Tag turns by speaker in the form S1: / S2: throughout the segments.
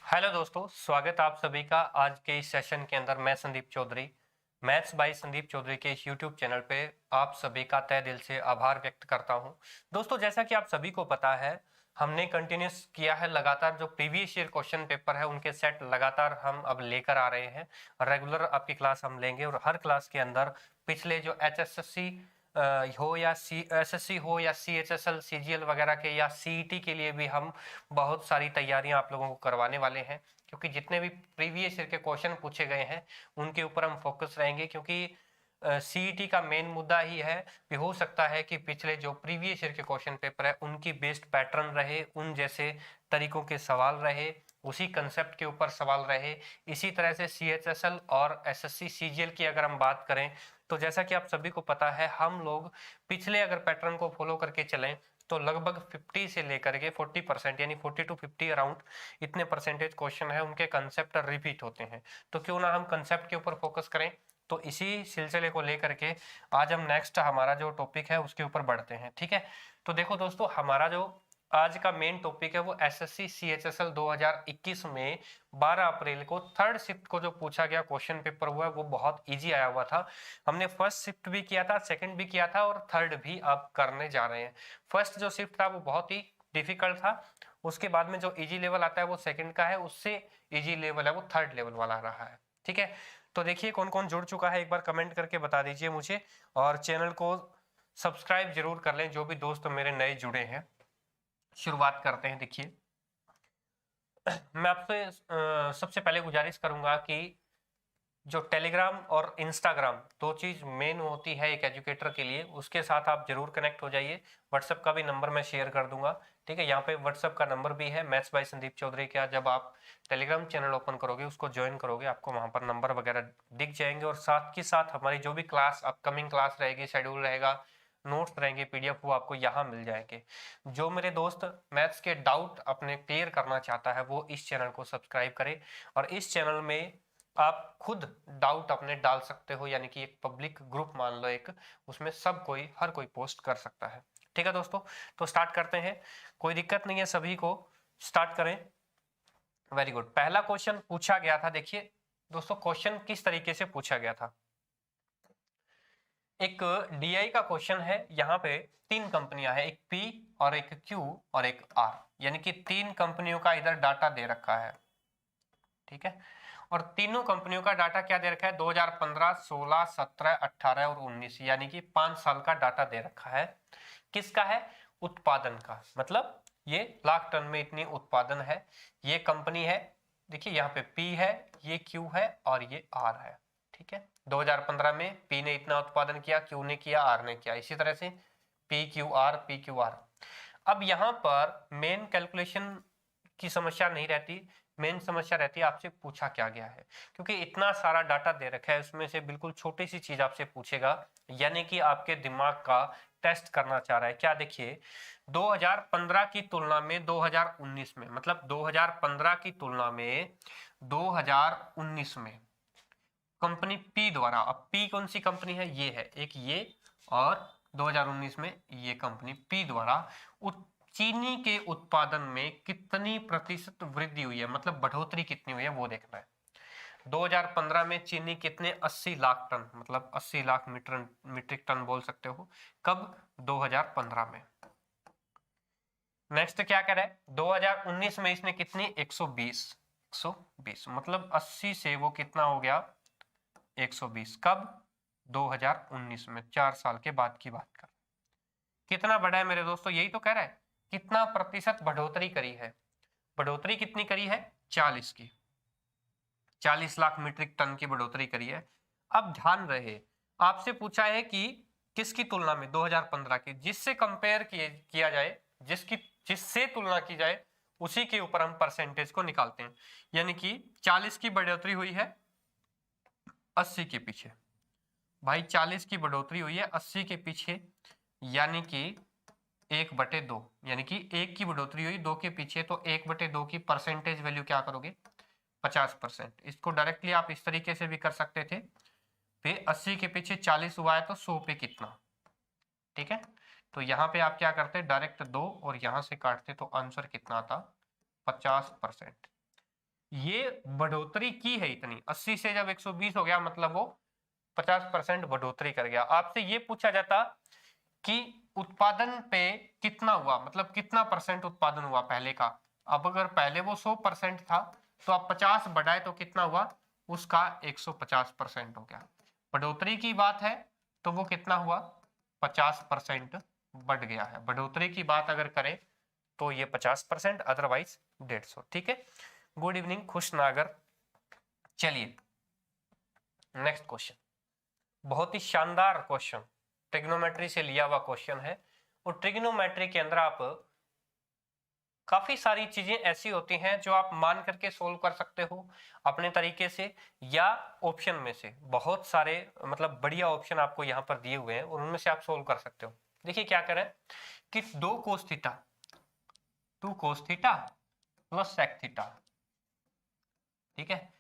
S1: Hello दोस्तों, स्वागत आप सभी का आज के इस सेशन के अंदर। मैं संदीप चौधरी, मैथ्स बाय संदीप चौधरी के इस यूट्यूब चैनल पे आप सभी का तहे दिल से आभार व्यक्त करता हूं। दोस्तों, जैसा कि आप सभी को पता है, हमने कंटिन्यूस किया है लगातार जो प्रीवियस ईयर क्वेश्चन पेपर है उनके सेट लगातार हम अब लेकर आ रहे हैं। रेगुलर आपकी क्लास हम लेंगे और हर क्लास के अंदर पिछले जो HSSC हो या SSC हो या CHSL CGL वगैरह के या CET के लिए भी हम बहुत सारी तैयारियां आप लोगों को करवाने वाले हैं, क्योंकि जितने भी प्रीवियस ईयर के क्वेश्चन पूछे गए हैं उनके ऊपर हम फोकस रहेंगे। क्योंकि CET का मेन मुद्दा ही है कि हो सकता है कि पिछले जो प्रीवियस ईयर के क्वेश्चन पेपर है उनकी बेस्ड पैटर्न रहे, उन जैसे तरीकों के सवाल रहे, उसी कंसेप्ट के ऊपर सवाल रहे। इसी तरह से CHSL और SSC CGL की अगर हम बात करें तो जैसा कि आप सभी को पता है, हम लोग पिछले अगर पैटर्न को फॉलो करके चलें तो लगभग 50 से लेकर के 40% यानी 40 to 50 अराउंड इतने परसेंटेज क्वेश्चन है उनके कंसेप्ट रिपीट होते हैं। तो क्यों ना हम कंसेप्ट के ऊपर फोकस करें। तो इसी सिलसिले को लेकर के आज हम नेक्स्ट हमारा जो टॉपिक है उसके ऊपर बढ़ते हैं। ठीक है, तो देखो दोस्तों, हमारा जो आज का मेन टॉपिक है वो SSC CHSL 2021 में 12 अप्रैल को थर्ड शिफ्ट को जो पूछा गया क्वेश्चन पेपर हुआ है वो बहुत इजी आया हुआ था। हमने फर्स्ट शिफ्ट भी किया था, सेकंड भी किया था और थर्ड भी आप करने जा रहे हैं। फर्स्ट जो शिफ्ट था वो बहुत ही डिफिकल्ट था, उसके बाद में जो इजी लेवल आता है वो सेकंड का है, उससे इजी लेवल है वो थर्ड लेवल वाला रहा है। ठीक है, तो देखिए कौन कौन जुड़ चुका है एक बार कमेंट करके बता दीजिए मुझे, और चैनल को सब्सक्राइब जरूर कर लें जो भी दोस्त मेरे नए जुड़े हैं। शुरुआत करते हैं। देखिए, मैं आपसे सबसे पहले गुजारिश करूंगा कि जो टेलीग्राम और इंस्टाग्राम दो चीज मेन होती है एक एजुकेटर के लिए, उसके साथ आप जरूर कनेक्ट हो जाइए। व्हाट्सएप का भी नंबर मैं शेयर कर दूंगा। ठीक है, यहाँ पे व्हाट्सएप का नंबर भी है मैथ्स बाय संदीप चौधरी का। जब आप टेलीग्राम चैनल ओपन करोगे, उसको ज्वाइन करोगे, आपको वहां पर नंबर वगैरह दिख जाएंगे और साथ के साथ हमारी जो भी क्लास अपकमिंग क्लास रहेगी, शेड्यूल रहेगा, नोट्स रहेंगे, PDF वो आपको यहाँ मिल जाएंगे। जो मेरे दोस्त मैथ्स के डाउट अपने क्लियर करना चाहता है वो इस चैनल को सब्सक्राइब करे, और इस चैनल में आप खुद डाउट अपने डाल सकते हो, यानी कि एक पब्लिक ग्रुप मान लो एक, उसमें सब कोई हर कोई पोस्ट कर सकता है। ठीक है दोस्तों, तो स्टार्ट करते हैं, कोई दिक्कत नहीं है, सभी को स्टार्ट करें। वेरी गुड, पहला क्वेश्चन पूछा गया था। देखिए दोस्तों, क्वेश्चन किस तरीके से पूछा गया था। एक DI का क्वेश्चन है, यहाँ पे तीन कंपनियां हैं, एक P और एक Q और एक R, यानी कि तीन कंपनियों का इधर डाटा दे रखा है। ठीक है, और तीनों कंपनियों का डाटा क्या दे रखा है, 2015, 16, 17, 18 और 19, यानी कि 5 साल का डाटा दे रखा है। किसका है, उत्पादन का, मतलब ये लाख टन में इतनी उत्पादन है, ये कंपनी है। देखिए यहाँ पे P है, ये Q है और ये R है। ठीक है, 2015 में P ने इतना उत्पादन किया, Q ने किया, R ने किया, इसी तरह से PQR PQR। अब यहाँ पर मेन कैलकुलेशन की समस्या नहीं रहती, मेन समस्या रहती है आपसे पूछा क्या गया है। क्योंकि इतना सारा डाटा दे रखा है, उसमें से बिल्कुल छोटी सी चीज आपसे पूछेगा, यानी कि आपके दिमाग का टेस्ट करना चाह रहा है। क्या, देखिए 2015 की तुलना में 2019 में, मतलब 2015 की तुलना में 2019 में कंपनी P द्वारा, अब P कौन सी कंपनी है, ये है एक ये, और 2019 में ये कंपनी P द्वारा चीनी के उत्पादन में कितनी प्रतिशत वृद्धि हुई है, मतलब बढ़ोतरी कितनी हुई है वो देखना है। 2015 में चीनी कितने, 80 लाख टन, मतलब 80 लाख मीट्रिक टन बोल सकते हो। कब, 2015 में। नेक्स्ट क्या कह रहा है, 2019 में इसने कितनी, 120, मतलब 80 से वो कितना हो गया, 120। कब, 2019 में, 4 साल के बाद की बात कर। कितना बढ़ा है मेरे दोस्तों, यही तो कह रहा है, कितना प्रतिशत बढ़ोतरी करी है। बढ़ोतरी कितनी करी है, 40 की, 40 लाख मीट्रिक टन की बढ़ोतरी करी है। अब ध्यान रहे, आपसे पूछा है कि किसकी तुलना में, 2015 की, जिससे कंपेयर किया जाए, जिससे तुलना की जाए उसी के ऊपर हम परसेंटेज को निकालते हैं। यानी कि 40 की बढ़ोतरी हुई है 80 के पीछे, भाई 40 की बढ़ोतरी हुई है 80 के पीछे, यानी कि 1/2, यानी कि 1 की बढ़ोतरी हुई 2 के पीछे, तो 1/2 की परसेंटेज वैल्यू क्या करोगे, 50%। इसको डायरेक्टली आप इस तरीके से भी कर सकते थे, फिर 80 के पीछे 40 हुआ है तो 100 पे कितना। ठीक है, तो यहाँ पे आप क्या करते, डायरेक्ट 2 और यहाँ से काटते तो आंसर कितना आता, 50%। ये बढ़ोतरी की है इतनी, 80 से जब 120 हो गया मतलब वो 50% बढ़ोतरी कर गया। आपसे ये पूछा जाता कि उत्पादन पे कितना हुआ, मतलब कितना परसेंट उत्पादन हुआ पहले का। अब अगर पहले वो 100% था तो आप 50 बढ़ाए तो कितना हुआ, उसका 150% हो गया। बढ़ोतरी की बात है तो वो कितना हुआ, 50% बढ़ गया है। बढ़ोतरी की बात अगर करें तो ये 50%, अदरवाइज 150। ठीक है, गुड इवनिंग खुश नागर। चलिए नेक्स्ट क्वेश्चन, बहुत ही शानदार क्वेश्चन, ट्रिग्नोमेट्री से लिया हुआ क्वेश्चन है। और ट्रिग्नोमेट्री के अंदर आप काफी सारी चीजें ऐसी होती हैं जो आप मान करके सोल्व कर सकते हो अपने तरीके से, या ऑप्शन में से बहुत सारे मतलब बढ़िया ऑप्शन आपको यहाँ पर दिए हुए हैं और उनमें से आप सोल्व कर सकते हो। देखिए क्या करें कि 2 cos theta 2 cos theta plus sec theta, ठीक है,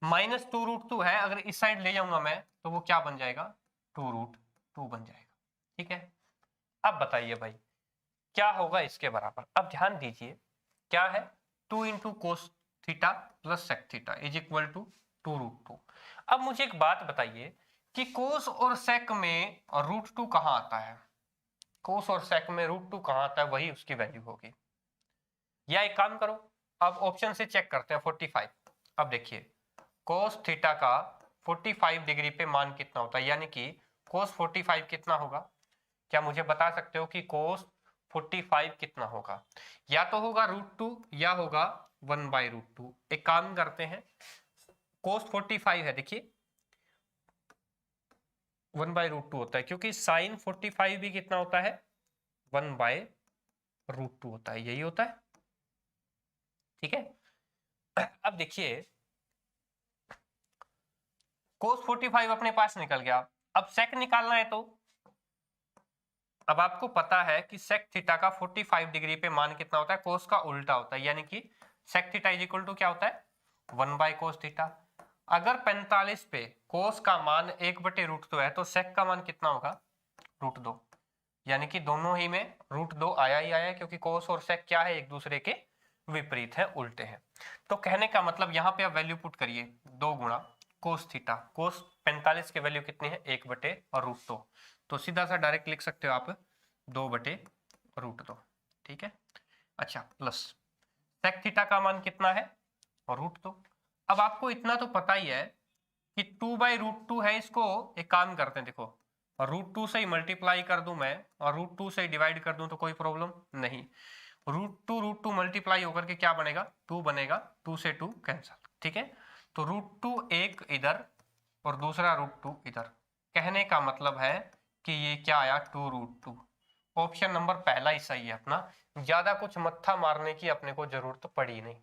S1: -2√2 है। अगर इस साइड ले जाऊंगा मैं तो वो क्या बन जाएगा, 2√2 बन जाएगा। ठीक है, अब बताइए भाई क्या होगा इसके बराबर। अब ध्यान दीजिए क्या है, 2 into cos theta plus sec theta is equal to 2√2। अब मुझे एक बात बताइए कि कोस और सेक में √2 कहाँ आता है, कोस और सेक में √2 कहाँ आता है, वही उसकी वैल्यू होगी। या एक काम करो, अब ऑप्शन से चेक करते हैं 45। अब देखिए कोस थीटा का 45 डिग्री पे मान कितना होता है, यानी कि कोस 45 कितना होगा, क्या मुझे बता सकते हो कि कोस 45 कितना होगा। या तो होगा √2 या होगा 1/√2। एक काम करते हैं, कोस 45 है, देखिए 1/√2 होता है क्योंकि साइन 45 भी कितना होता है, 1/√2 होता है, यही होता है। ठीक है, अब देखिए कोस 45 अपने पास निकल गया। अब सेक निकालना है तो अब आपको पता है कि सेक थीटा का 45 डिग्री पे मान कितना होता है, कोस का उल्टा होता है, यानी कि sec theta is equal to क्या होता है, 1/cos थीटा। अगर 45 पे कोस का मान 1/√2 है तो सेक का मान कितना होगा, √2, यानी कि दोनों ही में √2 आया ही आया क्योंकि कोस और सेक क्या है, एक दूसरे के विपरीत है, उल्टे हैं। तो कहने का मतलब यहाँ पे आप वैल्यू पुट करिए 2 गुणा कोस थीटा, कोस 45 की वैल्यू कितनी है, 1/√2, तो सीधा सा डायरेक्ट लिख सकते हो आप 2/√2। ठीक है, अच्छा प्लस सेक थीटा का मान कितना है, √2। अब आपको इतना तो पता ही है कि 2/√2 है, इसको एक काम करते हैं, देखो √2 से ही मल्टीप्लाई कर दूं मैं और √2 से ही डिवाइड कर दूं तो कोई प्रॉब्लम नहीं। √2 मल्टीप्लाई होकर के क्या बनेगा, 2 बनेगा, 2 से 2 कैंसिल। ठीक है, तो √2 एक इधर और दूसरा √2 इधर। कहने का मतलब है कि ये क्या आया, 2√2। ऑप्शन नंबर पहला ही सही है अपना, ज्यादा कुछ मत्था मारने की अपने को जरूरत पड़ी नहीं।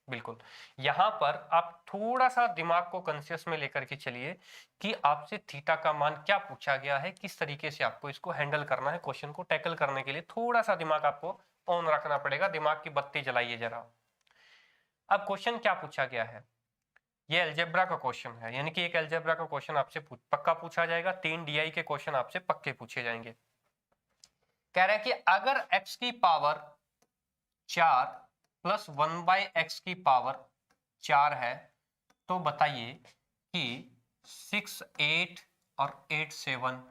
S1: बिल्कुल, यहां पर आप थोड़ा सा दिमाग को कॉन्शियस में लेकर के चलिए कि आपसे थीटा का मान क्या पूछा गया है, किस तरीके से आपको इसको हैंडल करना है, क्वेश्चन को टैकल करने के लिए थोड़ा सा दिमाग आपको ऑन रखना पड़ेगा, दिमाग की बत्ती जलाइए जरा। अब क्वेश्चन क्या पूछा गया है, ये अलजेब्रा का क्वेश्चन है, यानी कि एक अलजेब्रा का क्वेश्चन आपसे पक्का पूछा जाएगा, 3 डीआई के क्वेश्चन आपसे पक्के पूछे जाएंगे। कह रहा है कि अगर x की पावर 4 प्लस 1/x की पावर 4 है तो बताइए कि 6, 8 और 8, 7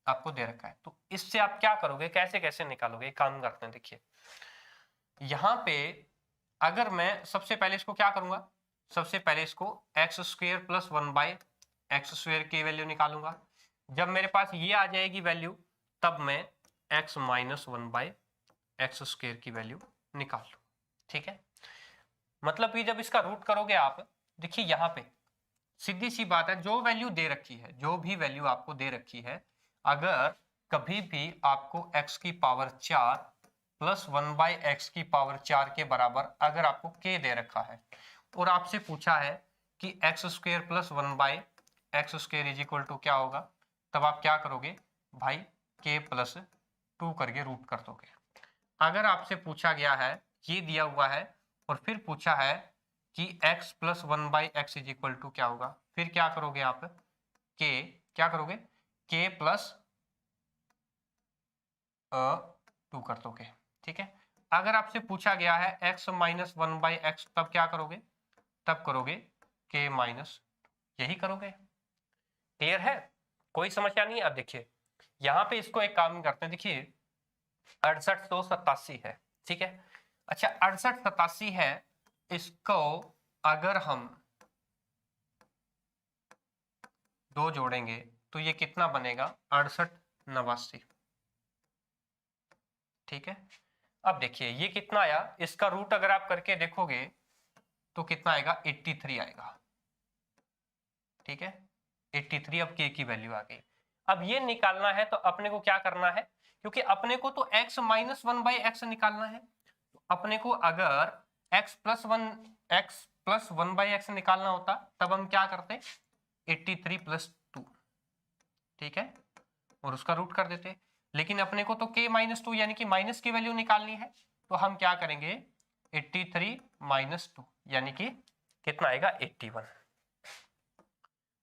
S1: आपको दे रखा है, तो इससे आप क्या करोगे, कैसे कैसे निकालोगे, काम करते हैं। देखिए यहां पे अगर मैं सबसे पहले इसको क्या करूंगा, सबसे पहले इसको x² प्लस 1/x² की वैल्यू निकालूंगा। जब मेरे पास ये आ जाएगी वैल्यू तब मैं x माइनस 1/x² की वैल्यू निकाल लूँ। ठीक है, मतलब कि जब इसका रूट करोगे आप, देखिए यहाँ पे सीधी सी बात है, जो वैल्यू दे रखी है, जो भी वैल्यू आपको दे रखी है, अगर कभी भी आपको x की पावर 4 प्लस 1/x की पावर 4 के बराबर अगर आपको k दे रखा है और आपसे पूछा है कि x² plus 1/x² is equal to क्या होगा, तब आप क्या करोगे भाई, k प्लस 2 करके रूट कर दोगे। अगर आपसे पूछा गया है, ये दिया हुआ है और फिर पूछा है कि x plus 1/x is equal to क्या होगा, फिर क्या करोगे आप, k क्या करोगे, k प्लस 2 कर दोगे। ठीक है, अगर आपसे पूछा गया है x माइनस 1/x, तब क्या करोगे? तब करोगे k माइनस, यही करोगे। क्लियर है? कोई समस्या नहीं है। अब देखिए यहाँ पे इसको एक काम करते हैं, देखिए 6887 है, ठीक है। अच्छा 6887 है, इसको अगर हम 2 जोड़ेंगे तो ये कितना बनेगा? 6889, ठीक है। अब देखिए ये कितना आया, इसका रूट अगर आप करके देखोगे तो कितना आएगा? 83 आएगा, ठीक है। 83 अब k की वैल्यू आ गई। अब ये निकालना है तो अपने को क्या करना है, क्योंकि अपने को तो x माइनस 1/x निकालना है। अपने को अगर x प्लस 1/x निकालना होता तब हम क्या करते? 83 प्लस 2, ठीक है, और उसका रूट कर देते। लेकिन अपने को तो k माइनस 2 यानी कि माइनस की वैल्यू निकालनी है, तो हम क्या करेंगे? 83 माइनस 2 यानी कि कितना आएगा? 81।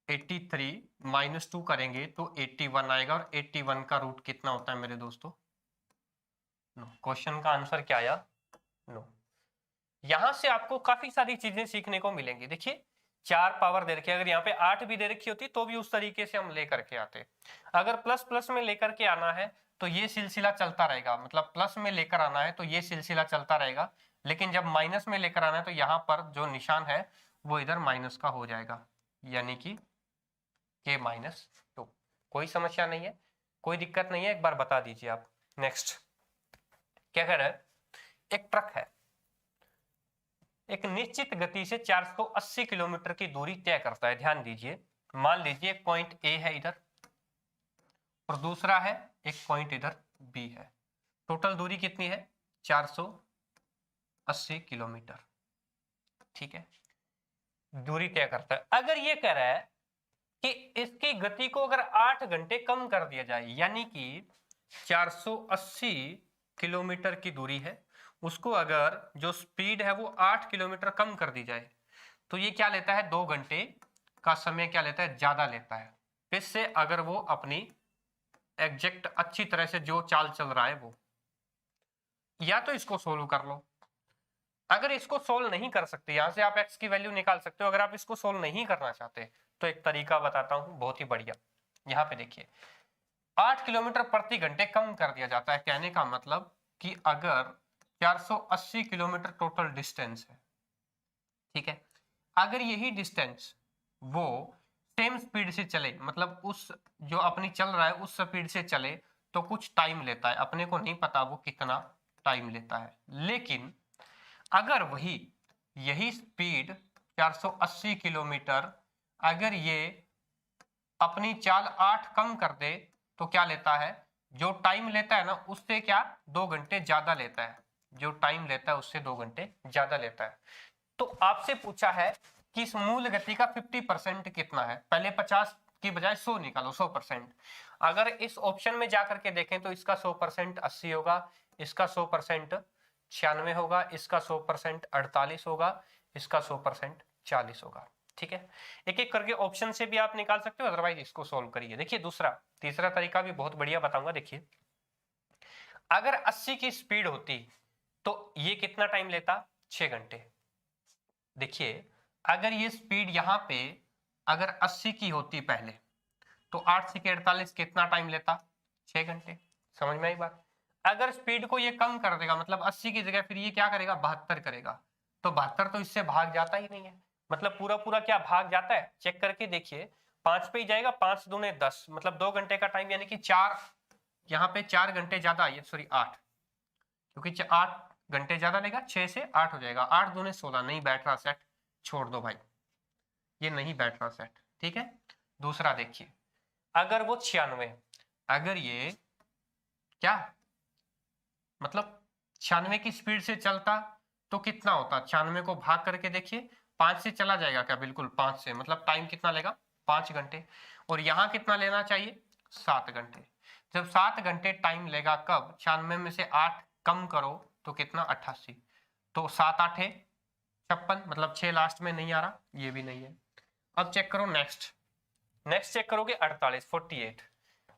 S1: 83 माइनस 2 करेंगे तो 81 आएगा, और 81 का रूट कितना होता है मेरे दोस्तों? नो। क्वेश्चन का आंसर क्या आया? नो। यहां से आपको काफी सारी चीजें सीखने को मिलेंगी। देखिए 4 पावर दे रखी है, अगर यहाँ पे 8 भी दे रखी होती तो भी उस तरीके से हम लेकर के आते। अगर प्लस प्लस में लेकर के आना है तो ये सिलसिला चलता रहेगा, मतलब प्लस में लेकर आना है तो ये सिलसिला चलता रहेगा। लेकिन जब माइनस में लेकर आना है तो यहाँ पर जो निशान है वो इधर माइनस का हो जाएगा, यानी कि k माइनस 2। कोई समस्या नहीं है, कोई दिक्कत नहीं है, एक बार बता दीजिए आप। नेक्स्ट क्या कह रहा है? एक ट्रक है, एक निश्चित गति से 480 किलोमीटर की दूरी तय करता है। ध्यान दीजिए, मान लीजिए एक पॉइंट ए है इधर और दूसरा है एक पॉइंट इधर बी है। टोटल दूरी कितनी है? 480 किलोमीटर, ठीक है, दूरी तय करता है। अगर ये कह रहा है कि इसकी गति को अगर 8 घंटे कम कर दिया जाए, यानी कि 480 किलोमीटर की दूरी है, उसको अगर जो स्पीड है वो 8 किलोमीटर कम कर दी जाए, तो ये क्या लेता है? 2 घंटे का समय क्या लेता है? ज्यादा लेता है। इससे अगर वो अपनी एग्जैक्ट अच्छी तरह से जो चाल चल रहा है वो, या तो इसको सोल्व कर लो। अगर इसको सोल्व नहीं कर सकते, यहां से आप x की वैल्यू निकाल सकते हो। अगर आप इसको सोल्व नहीं करना चाहते तो एक तरीका बताता हूं, बहुत ही बढ़िया। यहाँ पे देखिए 8 किलोमीटर प्रति घंटे कम कर दिया जाता है। कहने का मतलब कि अगर 480 किलोमीटर टोटल डिस्टेंस है, ठीक है, अगर यही डिस्टेंस वो सेम स्पीड से चले, मतलब उस जो अपनी चल रहा है उस स्पीड से चले, तो कुछ टाइम लेता है। अपने को नहीं पता वो कितना टाइम लेता है। लेकिन अगर वही यही स्पीड 480 किलोमीटर अगर ये अपनी चाल 8 कम कर दे तो क्या लेता है? जो टाइम लेता है ना उससे क्या 2 घंटे ज्यादा लेता है। जो टाइम लेता है उससे 2 घंटे ज्यादा लेता है। तो आपसे पूछा है कि इस मूल गति का 50% कितना है। पहले 50 की बजाय 100 निकालो, 100%। अगर इस ऑप्शन में जाकर के देखें तो इसका 100% 80 होगा, इसका 100% 96 होगा, इसका 100% 48 होगा, इसका 100% 40 होगा। ठीक है, एक एक करके ऑप्शन से भी आप निकाल सकते हो, अदरवाइज इसको सोल्व करिए। देखिए तीसरा तरीका भी बहुत बढ़िया बताऊंगा। देखिए अगर 80 की स्पीड होती तो ये कितना टाइम लेता? 6 घंटे। देखिए अगर ये स्पीड यहाँ पे अगर 80 की होती पहले, तो 8 से 48 कितना टाइम लेता? 6 घंटे। समझ में आई बात? अगर स्पीड को ये कम कर देगा, मतलब 80 की जगह फिर ये क्या करेगा? 72 करेगा। तो 72 तो इससे भाग जाता ही नहीं है, मतलब पूरा पूरा क्या भाग जाता है? चेक करके देखिए, 5 पे ही जाएगा, 5 दूने 10, मतलब 2 घंटे का टाइम, यानी कि 4, यहाँ पे 4 घंटे ज्यादा आइए, सॉरी 8, क्योंकि 8 घंटे ज्यादा लेगा, 6 से 8 हो जाएगा, 8 दूने 16। नहीं बैठ रहा सेट, छोड़ दो भाई, ये नहीं बैठ रहा सेट, ठीक है। दूसरा देखिए, अगर वो 96, अगर ये क्या मतलब 96 की स्पीड से चलता तो कितना होता? 96 को भाग करके देखिए, 5 से चला जाएगा क्या? बिल्कुल 5 से, मतलब टाइम कितना लेगा? 5 घंटे। और यहाँ कितना लेना चाहिए? 7 घंटे। जब 7 घंटे टाइम लेगा, कब? 96 में से 8 कम करो तो कितना? 88। तो 7 8 56, मतलब 6 लास्ट में नहीं आ रहा, ये भी नहीं है। अब चेक करो नेक्स्ट चेक करोगे 48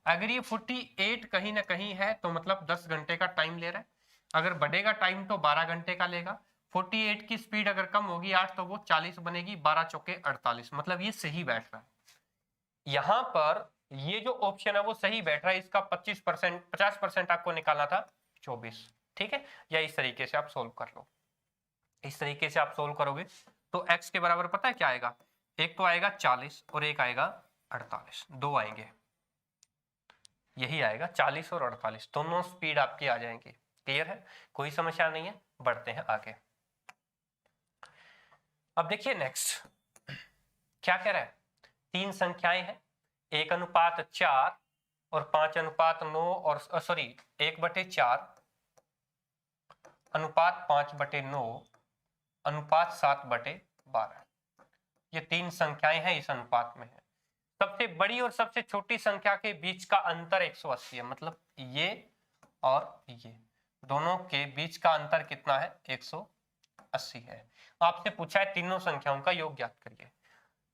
S1: अगर ये 48 कहीं ना कहीं है तो मतलब 10 घंटे का टाइम ले रहा है। अगर बढ़ेगा टाइम तो 12 घंटे का लेगा। 48 की स्पीड अगर कम होगी 8 तो वो 40 बनेगी, 12 चौके 48, मतलब ये सही बैठ रहा है। यहां पर ये जो ऑप्शन है वो सही बैठ रहा है, इसका 25% 50% आपको निकालना था 24। ठीक है, या इस तरीके से आप सोल्व कर लो। इस तरीके से आप सोल्व करोगे तो x के बराबर पता है क्या आएगा, एक तो आएगा 40 और एक आएगा 48, दो आएंगे, यही आएगा 40 और 48, दोनों स्पीड आपकी आ जाएंगी। क्लियर है, कोई समस्या नहीं है, बढ़ते हैं आगे। अब देखिए नेक्स्ट क्या कह रहा है, तीन संख्याएं हैं, 1:4 और 5:9 और सॉरी 1/4 अनुपात 5/9 अनुपात 7/12, ये तीन संख्याएं हैं, इस अनुपात में है। सबसे बड़ी और सबसे छोटी संख्या के बीच का अंतर 180 है, मतलब ये और ये दोनों के बीच का अंतर कितना है, 180 है। आपसे पूछा है तीनों संख्याओं का योग ज्ञात करिए।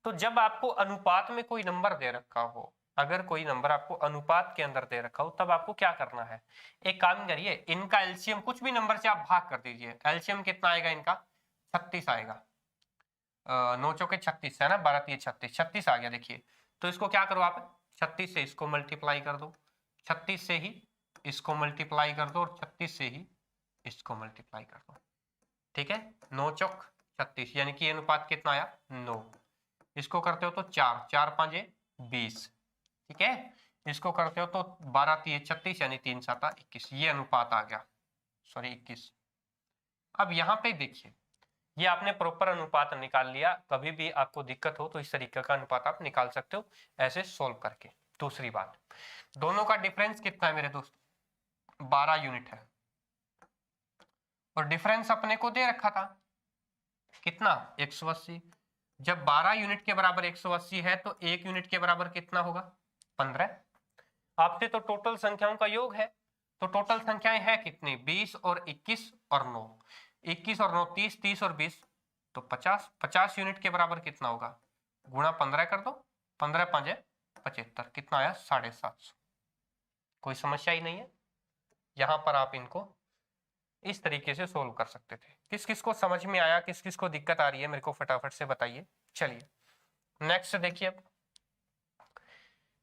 S1: तो जब आपको अनुपात में कोई नंबर दे रखा हो, अगर कोई नंबर आपको अनुपात के अंदर दे रखा हो, तब आपको क्या करना है, एक काम करिए, इनका एलसीएम कुछ भी नंबर से आप भाग कर दीजिए। एलसीएम कितना आएगा इनका, 36 आएगा। 9 चौके 36 है ना, 12 3 36, 36 आ गया। देखिए तो इसको क्या करो आप, 36 से इसको मल्टीप्लाई कर दो, 36 से ही इसको मल्टीप्लाई कर दो और 36 से ही इसको मल्टीप्लाई कर दो। ठीक है, 9 चौक 36, यानी कि अनुपात कितना आया, 9। इसको करते हो तो 4 4 5 20, ठीक है। इसको करते हो तो 12 3 36, यानी 3 7 21, ये अनुपात आ गया, सॉरी 21। अब यहाँ पे देखिए, ये आपने प्रॉपर अनुपात निकाल लिया। कभी भी आपको दिक्कत हो तो इस तरीके का अनुपात आप निकाल सकते हो ऐसे सोल्व करके। दूसरी बात, दोनों का डिफरेंस कितना है मेरे दोस्त, 12 यूनिट है, और डिफरेंस अपने को दे रखा था कितना, 180। जब 12 यूनिट के बराबर 180 है तो 1 यूनिट के बराबर कितना होगा, 15। आपसे तो टोटल संख्याओं का योग है, तो टोटल संख्याएं हैं कितनी, 20 और 21 और 9, 21 और 9 30, 30 और 20 तो 50, 50 यूनिट के बराबर कितना होगा, गुणा 15 कर दो, 15 5 75, कितना आया, 750। कोई समस्या ही नहीं है, यहां पर आप इनको इस तरीके से सोल्व कर सकते थे। किस किस को समझ में आया, किस किस को दिक्कत आ रही है, मेरे को फटाफट से बताइए। चलिए नेक्स्ट देखिए, अब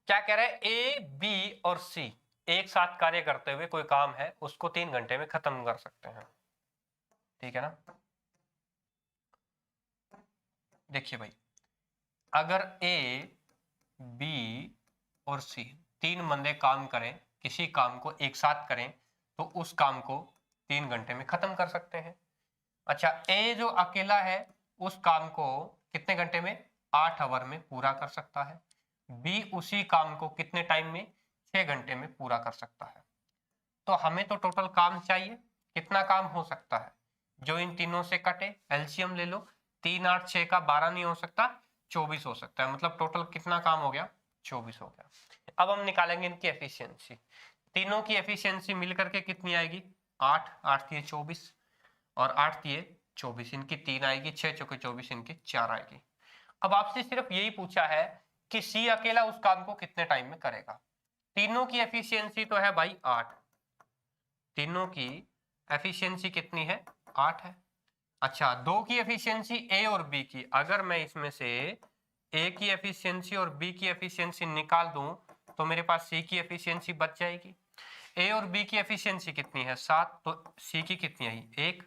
S1: क्या कह रहा है, ए बी और सी एक साथ कार्य करते हुए कोई काम है, उसको 3 घंटे में खत्म कर सकते हैं। ठीक है ना, देखिए भाई, अगर ए बी और सी तीन बंदे काम करें, किसी काम को एक साथ करें, तो उस काम को 3 घंटे में खत्म कर सकते हैं। अच्छा, ए जो अकेला है उस काम को कितने घंटे में, 8 आवर में पूरा कर सकता है। बी उसी काम को कितने टाइम में, 6 घंटे में पूरा कर सकता है। तो हमें तो टोटल काम चाहिए, कितना काम हो सकता है जो इन तीनों से कटे, एलसीएम ले लो, 3 8 6 का 12 नहीं हो सकता, 24 हो सकता है, मतलब टोटल कितना काम हो गया, 24 हो गया। अब हम निकालेंगे इनकी एफिशिएंसी, तीनों की एफिशिएंसी मिलकर के कितनी आएगी, 8 8 3 24 और 8 3 24, इनकी 3 आएगी, 6 चौके 24, इनकी 4 आएगी। अब आपसे सिर्फ यही पूछा है कि सी अकेला उस काम को कितने टाइम में करेगा। तीनों की एफिशिएंसी तो है भाई 8, तीनों की एफिशिएंसी कितनी है, 8 है। अच्छा, दो की एफिशिएंसी ए और बी की, अगर मैं इसमें से ए की एफिशिएंसी और बी की एफिशिएंसी निकाल दूं तो मेरे पास सी की एफिशिएंसी बच जाएगी। ए और बी की एफिशिएंसी कितनी है, 7, तो सी की कितनी आई, 1।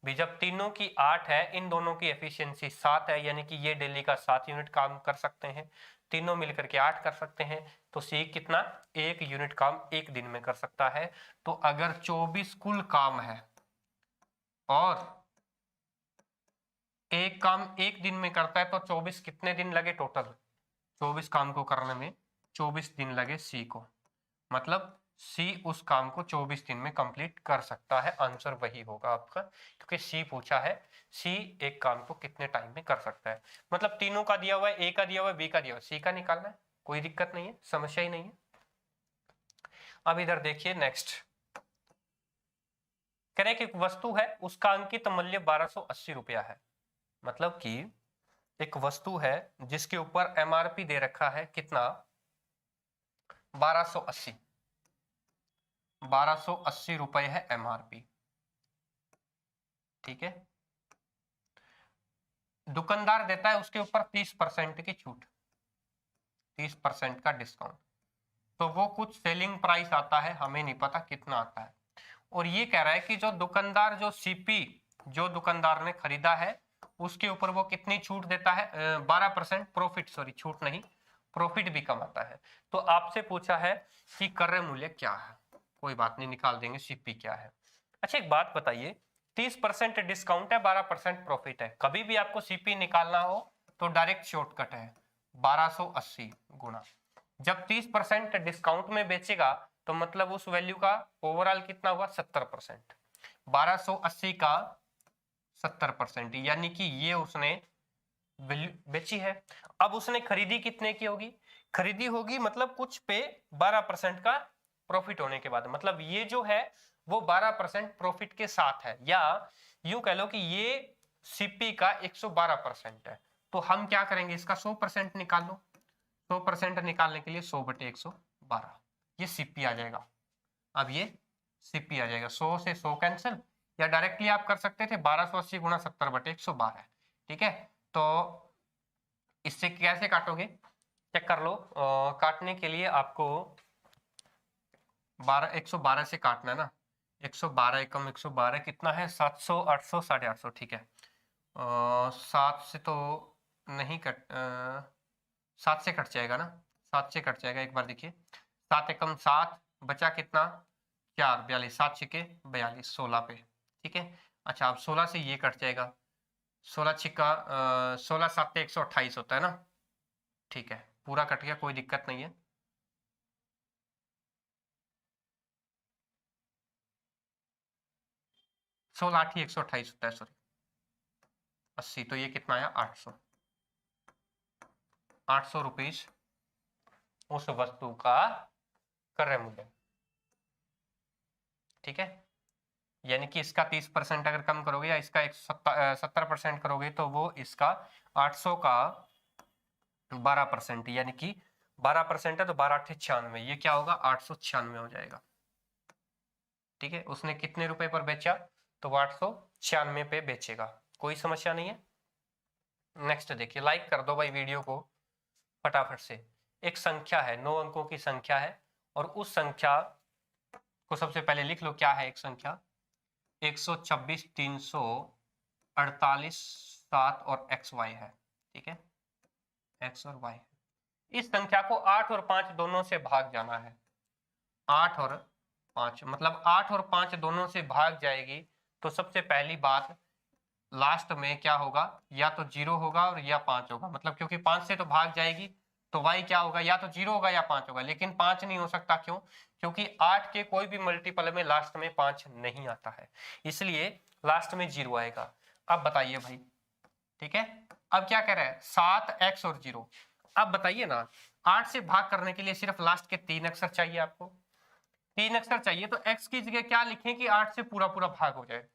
S1: भी जब तीनों की 8 है, इन दोनों की एफिशिएंसी 7 है, यानी कि ये डेली का 7 यूनिट काम कर सकते हैं, तीनों मिलकर के 8 कर सकते हैं, तो सी कितना, 1 यूनिट काम 1 दिन में कर सकता है। तो अगर 24 कुल काम है और एक काम 1 दिन में करता है, तो 24 कितने दिन लगे टोटल, 24 काम को करने में 24 दिन लगे सी को, मतलब सी उस काम को 24 दिन में कंप्लीट कर सकता है। आंसर वही होगा आपका, क्योंकि सी पूछा है, सी एक काम को कितने टाइम में कर सकता है, मतलब तीनों का दिया हुआ है, ए का दिया हुआ है, बी का दिया हुआ है, सी का निकालना है, कोई दिक्कत नहीं है, समस्या ही नहीं है। अब इधर देखिए नेक्स्ट, कह रहे कि एक वस्तु है, उसका अंकित मूल्य 1280 रुपया है, मतलब कि एक वस्तु है जिसके ऊपर एमआरपी दे रखा है कितना, 1280 रुपए है एमआरपी। ठीक है, दुकानदार देता है उसके ऊपर 30% की छूट, 30% का डिस्काउंट, तो वो कुछ सेलिंग प्राइस आता है, हमें नहीं पता कितना आता है। और ये कह रहा है कि जो दुकानदार जो सीपी जो दुकानदार ने खरीदा है उसके ऊपर वो कितनी छूट देता है, 12% प्रॉफिट, सॉरी छूट नहीं, प्रॉफिट भी कमाता है। तो आपसे पूछा है कि क्रय मूल्य क्या है, कोई बात नहीं, निकाल देंगे सीपी क्या है। अच्छा एक बात बताइए, 30% डिस्काउंट है, 12% प्रॉफिट है, कभी भी आपको सीपी निकालना हो तो डायरेक्ट शॉर्टकट है 1280 गुणा, जब 30% डिस्काउंट में बेचेगा तो मतलब उस वैल्यू का ओवरऑल कितना हुआ 70%, 1280 का 70%, यानी कि ये उसने बेची है। अब उसने खरीदी कितने की होगी, खरीदी होगी मतलब कुछ पे 12% का प्रॉफिट होने के बाद, मतलब ये जो है वो 12% प्रॉफिट के साथ है, या यूं कह लो कि ये सीपी का 112% है। तो हम क्या करेंगे, इसका 100% निकाल लो, 100% निकालने के लिए 100/112, ये सीपी आ जाएगा। अब ये सीपी आ जाएगा, 100 से 100 कैंसिल, या डायरेक्टली आप कर सकते थे 1280 गुणा 70/112, ठीक है। तो इससे कैसे काटोगे, चेक कर लो, काटने के लिए आपको 112 से काटना है ना, 112 एकम 112 कितना है, 700, 800, 850, ठीक है। 7 से तो नहीं कट, 7 से कट जाएगा ना, 7 से कट जाएगा, एक बार देखिए, 7 एकम 7, बचा कितना 4, 42, 7 छिके 42, 16 पे, ठीक है। अच्छा अब 16 से ये कट जाएगा, 16 छिक्का 16 7 128 होता है ना, ठीक है, पूरा कट गया, कोई दिक्कत नहीं है। सोलह 8 ही 128 होता है, सॉरी 80, तो ये कितना आया 800, 800 रुपीज उस वस्तु का क्रय मूल्य, ठीक है। यानी कि इसका 30% अगर कम करोगे या इसका 70% करोगे तो वो इसका 800 का 12%, यानी कि 12% है तो 12 8 96, ये क्या होगा 896 हो जाएगा, ठीक है। उसने कितने रुपए पर बेचा, तो वो 896 पे बेचेगा, कोई समस्या नहीं है। नेक्स्ट देखिए, लाइक कर दो भाई वीडियो को फटाफट से। एक संख्या है, 9 अंकों की संख्या है, और उस संख्या को सबसे पहले लिख लो, क्या है एक संख्या, 126 348 7 और XY है, ठीक है, X और Y। इस संख्या को 8 और 5 दोनों से भाग जाना है, 8 और 5, मतलब 8 और 5 दोनों से भाग जाएगी, तो सबसे पहली बात लास्ट में क्या होगा, या तो 0 होगा और या 5 होगा, मतलब क्योंकि 5 से तो भाग जाएगी तो y क्या होगा, या तो 0 होगा या 5 होगा, लेकिन 5 नहीं हो सकता, क्यों, क्योंकि 8 के कोई भी मल्टीपल में लास्ट में 5 नहीं आता है, इसलिए लास्ट में 0 आएगा। अब बताइए भाई, ठीक है, अब क्या कह रहा है 7x और 0, अब बताइए ना, 8 से भाग करने के लिए सिर्फ लास्ट के 3 अक्षर चाहिए, आपको 3 अक्षर चाहिए, तो x की जगह क्या लिखें कि 8 से पूरा पूरा भाग हो जाए,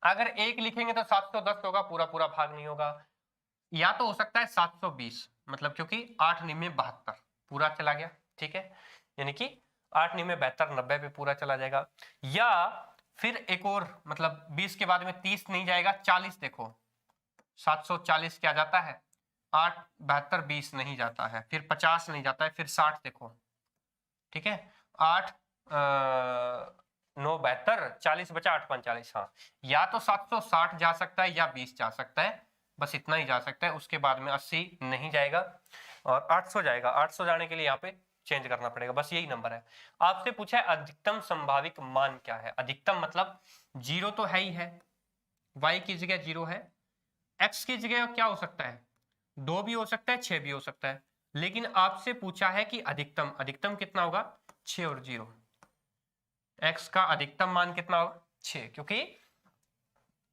S1: अगर 1 लिखेंगे तो 710 होगा, पूरा पूरा भाग नहीं होगा, या तो हो सकता है 720, मतलब क्योंकि 8 निमे 72 पूरा चला गया, ठीक है, यानी कि 8 निमे 72 90 पे पूरा चला जाएगा, या फिर एक और, मतलब 20 के बाद में 30 नहीं जाएगा, 40 देखो 740 क्या जाता है, 8 72 20 नहीं जाता है, फिर 50 नहीं जाता है, फिर 60 देखो, ठीक है, 8 9 72, 40 बचा 8 45, हाँ, या तो 760 जा सकता है या 20 जा सकता है, बस इतना ही जा सकता है, उसके बाद में 80 नहीं जाएगा और 800 जाएगा, 800 जाने के लिए यहाँ पे चेंज करना पड़ेगा, बस यही नंबर है। आपसे पूछा है अधिकतम संभावित मान क्या है, अधिकतम मतलब 0 तो है ही है, y की जगह 0 है, x की जगह क्या हो सकता है, 2 भी हो सकता है, 6 भी हो सकता है, लेकिन आपसे पूछा है कि अधिकतम, अधिकतम कितना होगा 6 और 0, x का अधिकतम मान कितना होगा 6, क्योंकि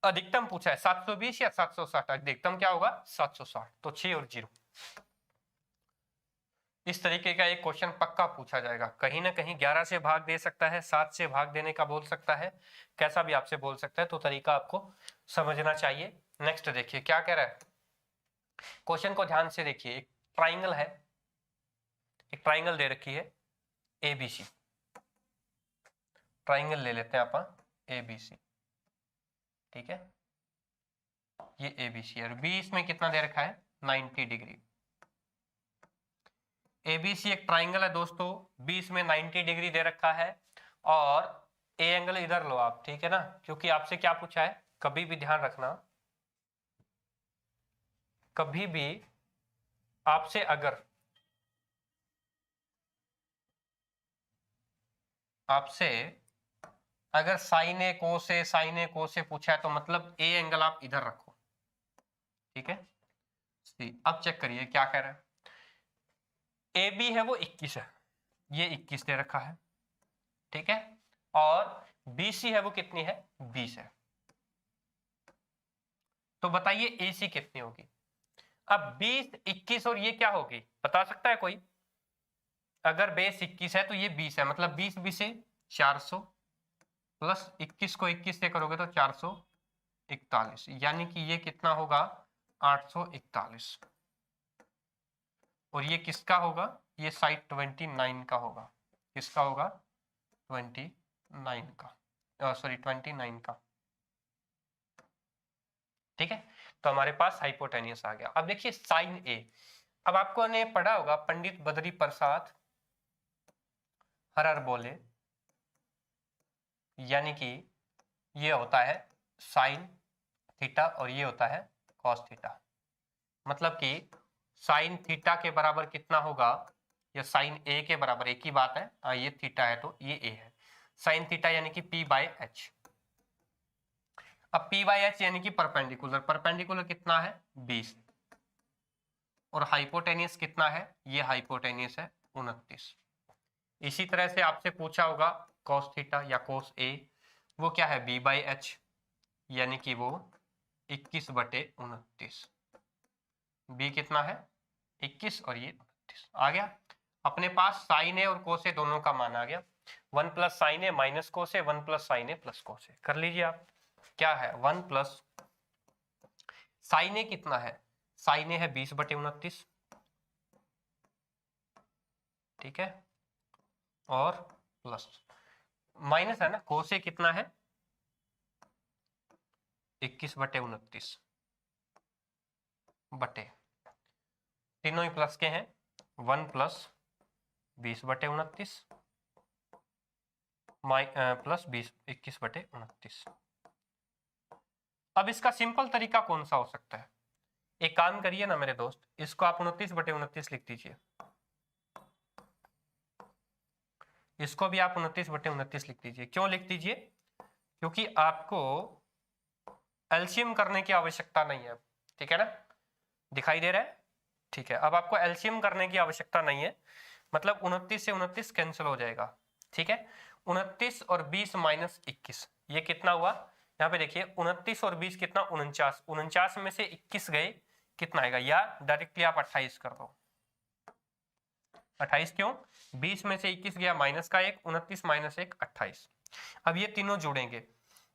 S1: अधिकतम पूछा है 720 या 760, अधिकतम क्या होगा 760, तो 6 और 0। इस तरीके का एक क्वेश्चन पक्का पूछा जाएगा, कहीं ना कहीं 11 से भाग दे सकता है, 7 से भाग देने का बोल सकता है, कैसा भी आपसे बोल सकता है, तो तरीका आपको समझना चाहिए। नेक्स्ट देखिए क्या कह रहा है, क्वेश्चन को ध्यान से देखिए, एक ट्राइंगल है, एक ट्राइंगल दे रखी है ABC, ट्राइंगल ले लेते हैं आप ABC, ठीक है, ये ABC है और बी इसमें कितना दे रखा है 90 डिग्री। ABC एक ट्राइंगल है दोस्तों, बी इसमें 90 डिग्री दे रखा है और ए एंगल इधर लो आप, ठीक है ना, क्योंकि आपसे क्या पूछा है, कभी भी ध्यान रखना, कभी भी आपसे अगर साइन ए को से पूछा है तो मतलब ए एंगल आप इधर रखो, ठीक है। सी अब चेक करिए क्या कह रहा है, ए बी है वो 21 है, ये 21 दे रखा है, ठीक है, और बी सी है वो कितनी है 20 है। तो बताइए ए सी कितनी होगी। अब 20, 21 और ये क्या होगी बता सकता है कोई। अगर बेस 21 है तो ये 20 है, मतलब 20 20 से 400 प्लस 21 को 21 से करोगे तो 441, यानी कि ये कितना होगा 841। और ये किसका होगा, ये साइड 29 का होगा, किसका होगा 29 का, सॉरी 29 का, ठीक है। तो हमारे पास हाइपोटेनियस आ गया। अब देखिए साइन ए, अब आपको ने पढ़ा होगा पंडित बद्री प्रसाद हर बोले, यानी कि ये होता है साइन थीटा और ये होता है कॉस थीटा, मतलब कि साइन थीटा के बराबर कितना होगा, या साइन ए के बराबर, एक ही बात है, ये थीटा है तो ये ए है, साइन थीटा यानी कि पी बाय एच। अब पी बाय एच यानी कि परपेंडिकुलर, परपेंडिकुलर कितना है 20 और हाइपोटेनियस कितना है, ये हाइपोटेनियस है 29। इसी तरह से आपसे पूछा होगा cos थीटा या cos ए, वो क्या है b बाई एच, यानी कि वो 21/29, b कितना है 21 और ये 29 आ गया। अपने पास साइन ए और कोस ए दोनों का मान आ गया, 1 प्लस साइन ए माइनस कोस ए, 1 प्लस साइन ए प्लस कोस ए कर लीजिए आप। क्या है 1 प्लस साइन ए कितना है, साइन ए है 20/29, ठीक है, और प्लस माइनस है ना कोस ए कितना है 21/29 बटे, तीनों ही प्लस के हैं, 1 प्लस 20/29 प्लस 21/29। अब इसका सिंपल तरीका कौन सा हो सकता है, एक काम करिए ना मेरे दोस्त, इसको आप 29/29 लिख दीजिए, इसको भी आप 29/29 लिख दीजिए। क्यों लिख दीजिए, क्योंकि आपको एलसीएम करने की आवश्यकता नहीं है, ठीक है ना, दिखाई दे रहा है, ठीक है। अब आपको एलसीएम करने की आवश्यकता नहीं है, मतलब 29 से 29 कैंसिल हो जाएगा, ठीक है। 29 और 20 माइनस 21, ये कितना हुआ, यहाँ पे देखिए 29 और 20 कितना 49, 49 में से 21 गए कितना आएगा, या डायरेक्टली आप 28 कर दो, 28 क्यों, 20 में से 21 गया माइनस का 1, 29 माइनस 1 28। अब ये तीनों जुड़ेंगे,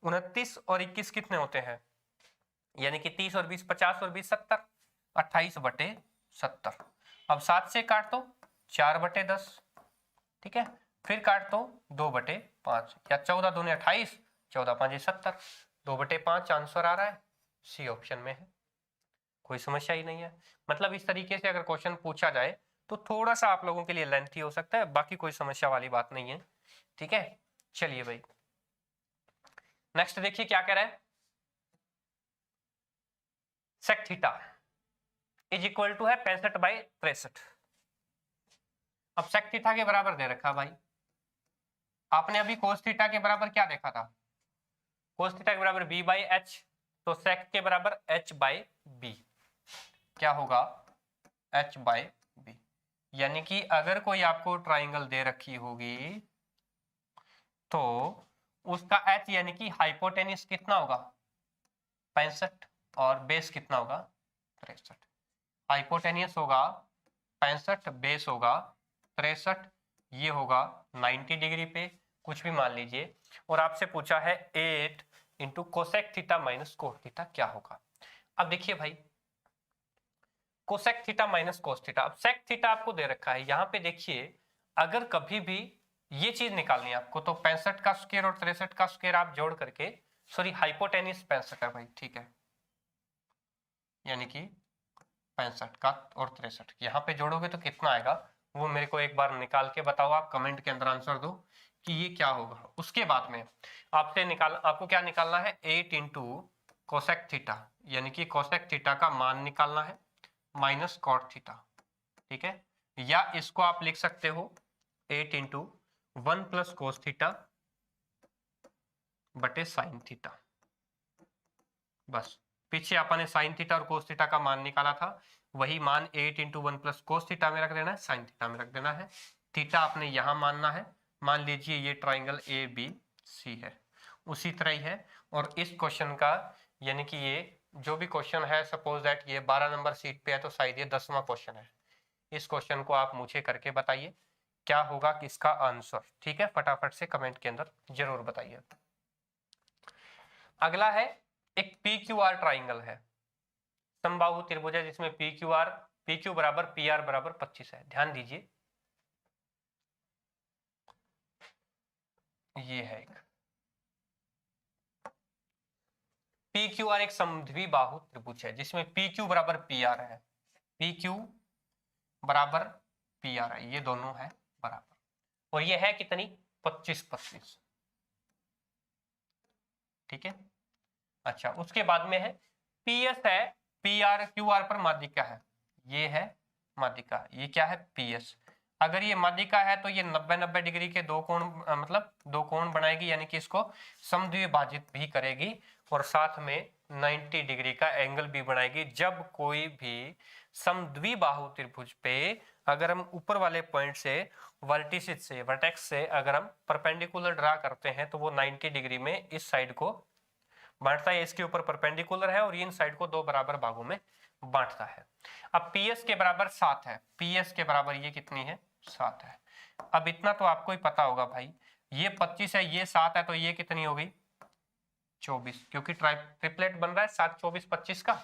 S1: 29 और 21 कितने होते हैं, यानी कि 30 और 20 50 और 20 70, 28/70। अब 7 से काट दो 4/10, ठीक है, फिर काट दो 2/5, या 14 दूनी 28, 14 5 70, 2/5 आंसर आ रहा है, सी ऑप्शन में है, कोई समस्या ही नहीं है। मतलब इस तरीके से अगर क्वेश्चन पूछा जाए तो थोड़ा सा आप लोगों के लिए लेंथी हो सकता है, बाकी कोई समस्या वाली बात नहीं है, ठीक है। चलिए भाई नेक्स्ट देखिए क्या कह रहा है, sec theta is equal to है 65/63। अब सेक थीटा के बराबर दे रखा भाई, आपने अभी कोस थीटा के बराबर क्या देखा था, कोस थीटा के बराबर b बाई एच, तो सेक के बराबर h बाई बी, क्या होगा h बाई बी, यानी कि अगर कोई आपको ट्राइंगल दे रखी होगी तो उसका h यानी कि हाइपोटेनियस कितना होगा 65 और बेस कितना होगा 63, हाइपोटेनियस होगा 65, बेस होगा 63, ये होगा 90 डिग्री पे कुछ भी मान लीजिए, और आपसे पूछा है 8 into cosec theta minus cos theta क्या होगा। अब देखिए भाई cosec theta minus cos theta, अब सेक थीटा आपको दे रखा है, यहाँ पे देखिए अगर कभी भी ये चीज निकालनी है आपको तो 65 का स्क्वायर और 63 का स्क्वायर आप जोड़ करके सॉरी हाइपोटेनिस 65 है भाई, ठीक है, यानी कि 65 का और 63 यहाँ पे जोड़ोगे तो कितना आएगा वो मेरे को एक बार निकाल के बताओ, आप कमेंट के अंदर आंसर दो कि ये क्या होगा। उसके बाद में आपको क्या निकालना है, 8 इंटू कोसेक थीटा, यानी कि कोसेक थीटा का मान निकालना है माइनस कॉट थीटा, ठीक है, या इसको आप लिख सकते हो 8 इंटू 1 प्लस कोस थीटा बटे साइन थीटा। बस पीछे अपन ने साइन थीटा और कोस थीटा का मान निकाला था, वही मान 8 इंटू 1 प्लस कोस थीटा में रख देना है, साइन थीटा में रख देना है। थीटा आपने यहां मानना है, मान लीजिए ये ट्राइंगल ए बी सी है, उसी तरह ही है। और इस क्वेश्चन का यानी कि ये जो भी क्वेश्चन है, सपोज दैट ये 12 नंबर सीट पे है तो शायद ये 10वां क्वेश्चन है। इस क्वेश्चन को आप मुझे करके बताइए क्या होगा किसका आंसर, ठीक है, फटाफट से कमेंट के अंदर जरूर बताइए। अगला है एक पी क्यू आर ट्राइंगल है, समबाहु त्रिभुज है जिसमें पी क्यू बराबर पी आर बराबर 25 है। ध्यान दीजिए ये है एक पी क्यू आर, एक समद्विबाहु त्रिभुज है जिसमें पी क्यू बराबर पी आर है, पी क्यू बराबर पी आर है, ये दोनों है बराबर, और ये है कितनी 25-25, ठीक है। अच्छा उसके बाद में है पी एस है, पी आर क्यू आर पर माध्यिका है, ये है माध्यिका, ये क्या है पी एस। अगर ये माध्यिका है तो ये 90-90 डिग्री के दो कोण मतलब दो कोण बनाएगी, यानी कि इसको समद्विभाजित भी करेगी और साथ में 90 डिग्री का एंगल भी बनाएगी। जब कोई भी समद्विबाहु त्रिभुज पे अगर हम ऊपर वाले पॉइंट से वर्टिसेस से वर्टेक्स से अगर हम परपेंडिकुलर ड्रा करते हैं तो वो 90 डिग्री में इस साइड को बांटता है, इसके ऊपर परपेंडिकुलर है और इन साइड को दो बराबर भागों में बांटता है। अब पीएस के बराबर 7 है, पीएस के बराबर ये कितनी है 7 है। अब इतना तो आपको ही पता होगा भाई, ये 25 है ये 7 है तो ये कितनी हो गई 24, क्योंकि ट्रिपलेट बन रहा है 7 24 25 का,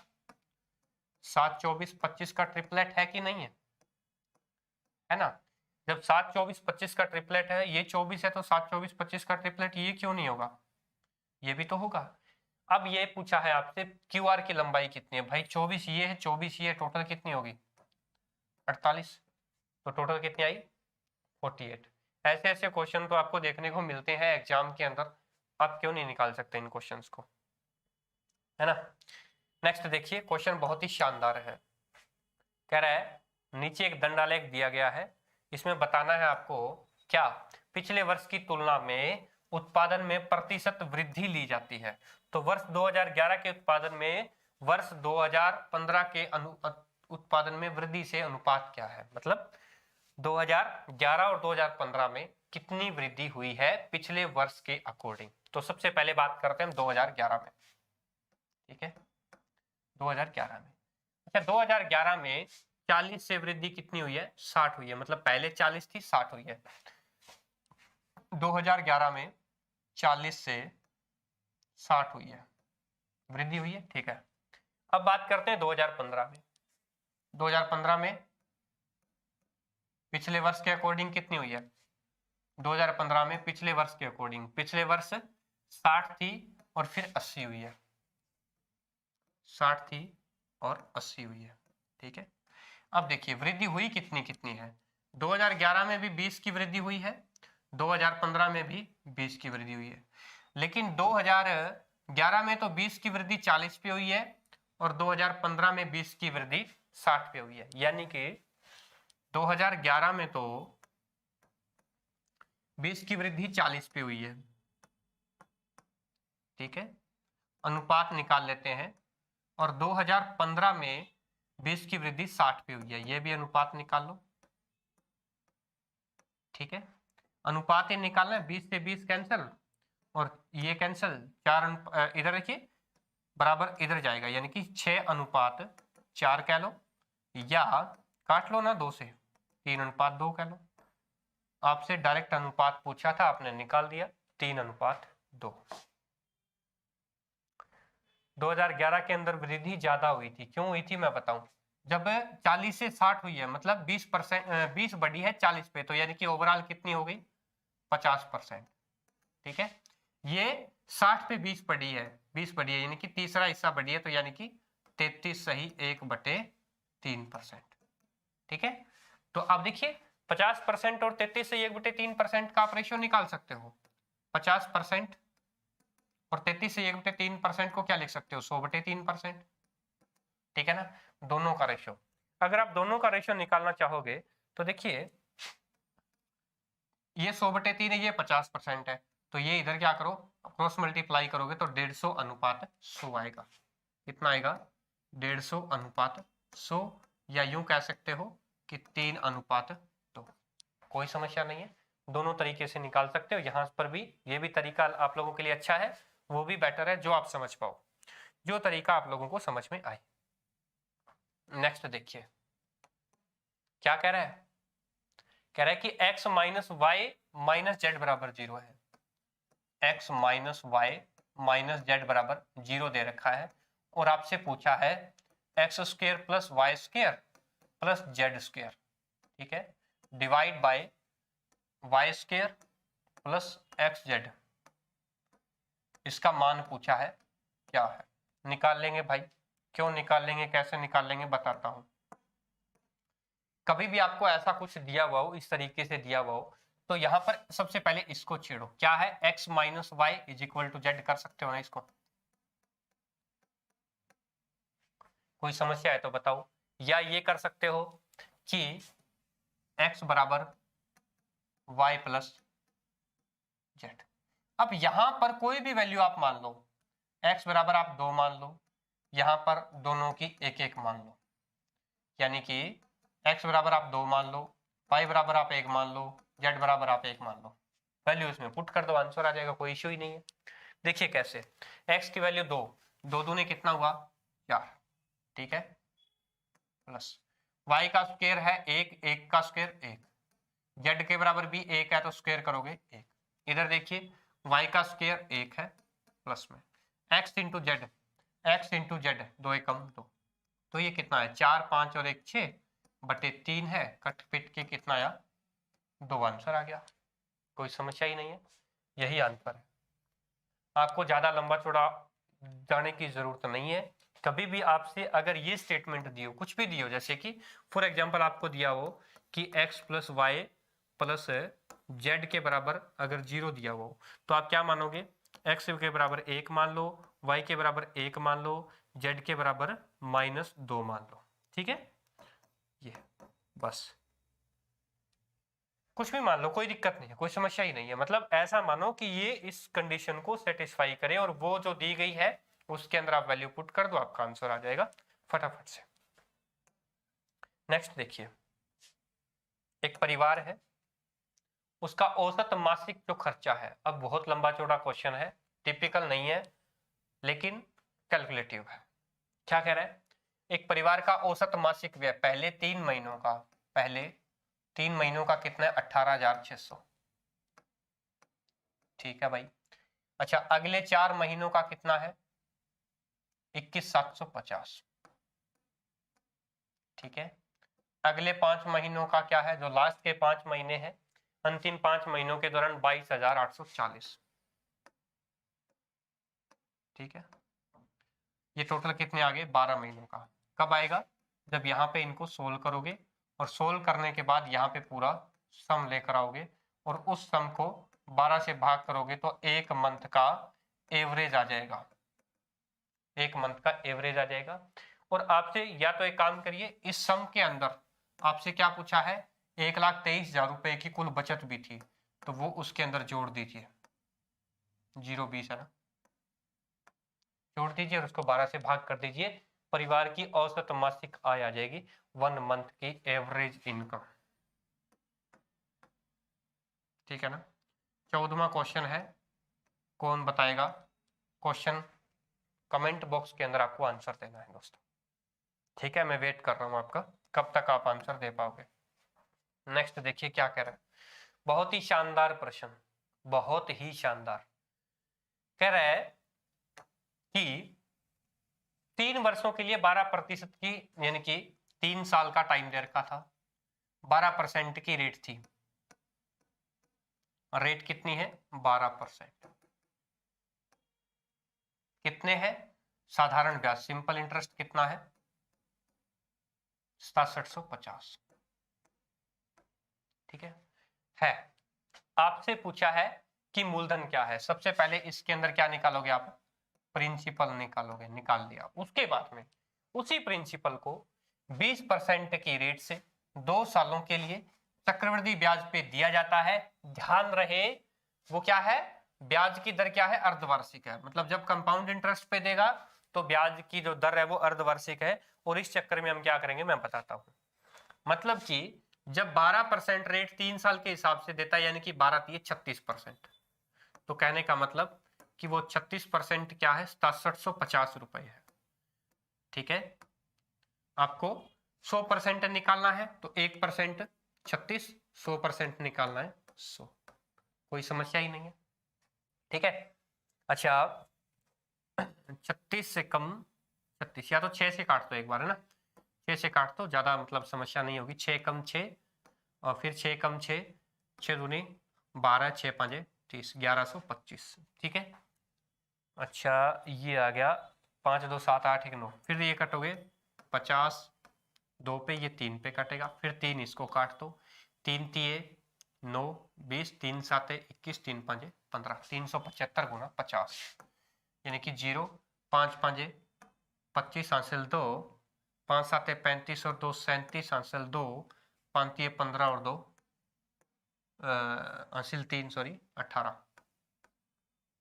S1: 7 24 25 का ट्रिपलेट है कि नहीं है ना। जब 7 24 25 का ट्रिपलेट है, ये 24 है तो 7 24 25 का ट्रिपलेट ये क्यों नहीं होगा, ये भी तो होगा। अब ये पूछा है आपसे क्यू आर की लंबाई कितनी है, भाई 24 ये है 24 ये, टोटल कितनी होगी 48, तो टोटल कितनी आई 48। ऐसे ऐसे क्वेश्चन तो आपको देखने को मिलते हैं एग्जाम के अंदर, आप क्यों नहीं निकाल सकते इन क्वेश्चंस को, है ना। नेक्स्ट देखिए क्वेश्चन बहुत ही शानदार है, कह रहा है नीचे एक दंडालेख दिया गया है, इसमें बताना है आपको क्या पिछले वर्ष की तुलना में उत्पादन में प्रतिशत वृद्धि ली जाती है। तो वर्ष 2011 के उत्पादन में वर्ष 2015 के उत्पादन में वृद्धि से अनुपात क्या है, मतलब 2011 और 2015 में कितनी वृद्धि हुई है पिछले वर्ष के अकॉर्डिंग। तो सबसे पहले बात करते हैं 2011 में, ठीक है 2011 में। अच्छा 2011 में 40 से वृद्धि कितनी हुई है 60 हुई है, मतलब पहले 40 थी 60 हुई है। 2011 में 40 से 60 हुई है, वृद्धि हुई है, ठीक है। अब बात करते हैं 2015 में, 2015 में पिछले वर्ष के अकॉर्डिंग कितनी हुई है, 2015 में पिछले वर्ष के अकॉर्डिंग, पिछले वर्ष 60 थी और फिर 80 हुई है, 60 थी और 80 हुई है, ठीक है। अब देखिए वृद्धि हुई कितनी कितनी है, 2011 में भी 20 की वृद्धि हुई है, 2015 में भी 20 की वृद्धि हुई है, लेकिन 2011 में तो 20 की वृद्धि 40 पे हुई है और 2015 में 20 की वृद्धि 60 पे हुई है, यानी कि 2011 में तो 20 की वृद्धि 40 पे हुई है, ठीक है, अनुपात निकाल लेते हैं, और 2015 में 20 की वृद्धि 60 पे हुई है, ये भी अनुपात निकाल लो, ठीक है। अनुपात ही निकालना है, 20 से 20 कैंसिल और ये कैंसिल, 4 इधर रखिए बराबर इधर जाएगा, यानी कि 6:4 कह लो, या काट लो ना 2 से 3:2 कह लो। आपसे डायरेक्ट अनुपात पूछा था आपने निकाल दिया 3:2। 2011 के अंदर वृद्धि ज्यादा हुई थी, क्यों हुई थी मैं बताऊं, जब 40 से 60 हुई है मतलब 20 बढ़ी है 40 पे, तो यानी कि ओवरऑल कितनी हो गई 50%, ठीक है। ये 60 पे 20 पड़ी है, 20 पड़ी है, यानी कि तीसरा हिस्सा पड़ी है, तो यानी कि 33 सही 1/3%। ठीक है, तो आप देखिए 50% और 33 सही 1/3% का आप रेशियो निकाल सकते हो। 50% और 33 से 1/3% को क्या लिख सकते हो, 100/3%। ठीक है ना, दोनों का रेशियो। अगर आप दोनों का रेशियो निकालना चाहोगे तो देखिए ये 100/3 है, ये 50% है, तो ये इधर क्या करो, क्रॉस मल्टीप्लाई करोगे तो 150/100 आएगा। कितना आएगा, 150/100, या यूं कह सकते हो कि 3:2। कोई समस्या नहीं है, दोनों तरीके से निकाल सकते हो। यहां पर भी ये भी तरीका आप लोगों के लिए अच्छा है, वो भी बेटर है, जो आप समझ पाओ, जो तरीका आप लोगों को समझ में आए। नेक्स्ट देखिए क्या कह रहा है, कह रहा है कि x minus y minus z बराबर 0 है। x minus y minus z बराबर 0 दे रखा है, और आपसे पूछा है x² plus y² plus z²। ठीक है, divide by y² plus xz, इसका मान पूछा है क्या है। निकाल लेंगे भाई, क्यों निकाल लेंगे, कैसे निकाल लेंगे बताता हूं। कभी भी आपको ऐसा कुछ दिया हुआ हो, इस तरीके से दिया हुआ हो, तो यहां पर सबसे पहले इसको छेड़ो। क्या है, x minus y is equal to z, कर सकते हो ना इसको। कोई समस्या है तो बताओ, या ये कर सकते हो कि x बराबर y प्लस जेड। अब यहां पर कोई भी वैल्यू आप मान लो, x बराबर आप 2 मान लो, यहां पर दोनों की एक एक मान लो, यानी कि x बराबर आप 2 मान लो, y बराबर आप 1 मान लो, z बराबर आप 1 मान लो। वैल्यू इसमें पुट कर दो, आंसर आ जाएगा, कोई इश्यू ही नहीं है। देखिए कैसे, x की वैल्यू 2, 2 दूने कितना हुआ 4, ठीक है, प्लस y का स्क्वायर है 1, 1 का स्क्वायर 1, z के बराबर भी 1 है तो स्क्वायर करोगे 1। इधर देखिए y का स्क्वायर 1 है, प्लस में x into Z, x into Z 2 एकम 2, तो ये कितना है 4, 5 और 1 6/3 है, कट पिट के कितना आया 2, आंसर आ गया। कोई समस्या ही नहीं है, यही आंसर है। आपको ज्यादा लंबा चौड़ा जाने की जरूरत नहीं है। कभी भी आपसे अगर ये स्टेटमेंट दियो, कुछ भी दियो, जैसे कि फॉर एग्जांपल आपको दिया हो कि x plus y plus z के बराबर अगर 0 दिया हो, तो आप क्या मानोगे, x के बराबर 1 मान लो, y के बराबर 1 मान लो, z के बराबर -2 मान लो। ठीक है, ये बस कुछ भी मान लो, कोई दिक्कत नहीं है, कोई समस्या ही नहीं है। मतलब ऐसा मानो कि ये इस कंडीशन को सेटिस्फाई करे, और वो जो दी गई है उसके अंदर आप वैल्यू पुट कर दो, आपका आंसर आ जाएगा फटाफट से। नेक्स्ट देखिए, एक परिवार है, उसका औसत मासिक जो खर्चा है, अब बहुत लंबा चौड़ा क्वेश्चन है, टिपिकल नहीं है लेकिन कैलकुलेटिव है। क्या कह रहा है, एक परिवार का औसत मासिक व्यय पहले 3 महीनों का, पहले 3 महीनों का कितना है 18,600। ठीक है भाई, अच्छा अगले 4 महीनों का कितना है 21,750। ठीक है, अगले 5 महीनों का क्या है, जो लास्ट के 5 महीने हैं, अंतिम 5 महीनों के दौरान 22,840। ठीक है, ये टोटल कितने आ गए 12 महीनों का। कब आएगा, जब यहाँ पे इनको सोल्व करोगे, और सोल्व करने के बाद यहाँ पे पूरा सम लेकर आओगे, और उस सम को 12 से भाग करोगे तो एक मंथ का एवरेज आ जाएगा, एक मंथ का एवरेज आ जाएगा। और आपसे या तो एक काम करिए, इस सम के अंदर आपसे क्या पूछा है, 1,23,000 रुपए की कुल बचत भी थी, तो वो उसके अंदर जोड़ दीजिए, 0,20 है ना, जोड़ दीजिए और उसको 12 से भाग कर दीजिए, परिवार की औसत मासिक आय आ जाएगी, 1 मंथ की एवरेज इनकम। ठीक है ना, 14वां क्वेश्चन है, कौन बताएगा क्वेश्चन, कमेंट बॉक्स के अंदर आपको आंसर देना है दोस्तों। ठीक है, मैं वेट कर रहा हूं आपका, कब तक आप आंसर दे पाओगे। नेक्स्ट देखिए क्या कह रहा है, बहुत ही शानदार प्रश्न, बहुत ही शानदार। कह रहा है कि 3 वर्षों के लिए 12% की, यानी कि 3 साल का टाइम दे रखा था, 12% की रेट थी, रेट कितनी है 12%। कितने हैं? साधारण ब्याज सिंपल इंटरेस्ट कितना है? 6750। ठीक है। आपसे पूछा है कि मूलधन क्या है। सबसे पहले इसके अंदर क्या निकालोगे आप? प्रिंसिपल निकालोगे, निकाल लिया। उसके बाद में उसी प्रिंसिपल को 20% की रेट से 2 सालों के लिए चक्रवृद्धि ब्याज पे दिया जाता है। ध्यान रहे वो क्या है? ब्याज की दर क्या है? अर्धवार्षिक है। मतलब जब कंपाउंड इंटरेस्ट पे देगा तो ब्याज की जो दर है वो अर्धवार्षिक है। और इस चक्कर में हम क्या करेंगे मैं बताता हूं। मतलब कि जब 12% रेट 3 साल के हिसाब से देता है, यानी कि 12 36%, तो कहने का मतलब कि वो 36% क्या है? 6750 रुपए है। ठीक है। आपको 100% निकालना है तो 1% 36, 100% निकालना है 100। कोई समस्या ही नहीं है। ठीक है। अच्छा 36 से कम 36, या तो 6 से काट दो एक बार, है ना। 6 से काट दो, ज्यादा मतलब समस्या नहीं होगी। 6 कम 6 और फिर 6 कम 6, 6 दूनी 12, 6 5 30, 1125। ठीक है। अच्छा ये आ गया 5 2 7 8 1 9। फिर ये कटोगे 50, 2 पे, ये 3 पे कटेगा। फिर 3 इसको काट दो, 3 तिये 9, 20, 3 7 21, 3 5 15, 375 गुना 50, यानी कि 0, 5 5 25 हासिल 2, 5 7 35 और 2 37 हासिल 2, 5 15 और 2 हासिल 3, सॉरी 18,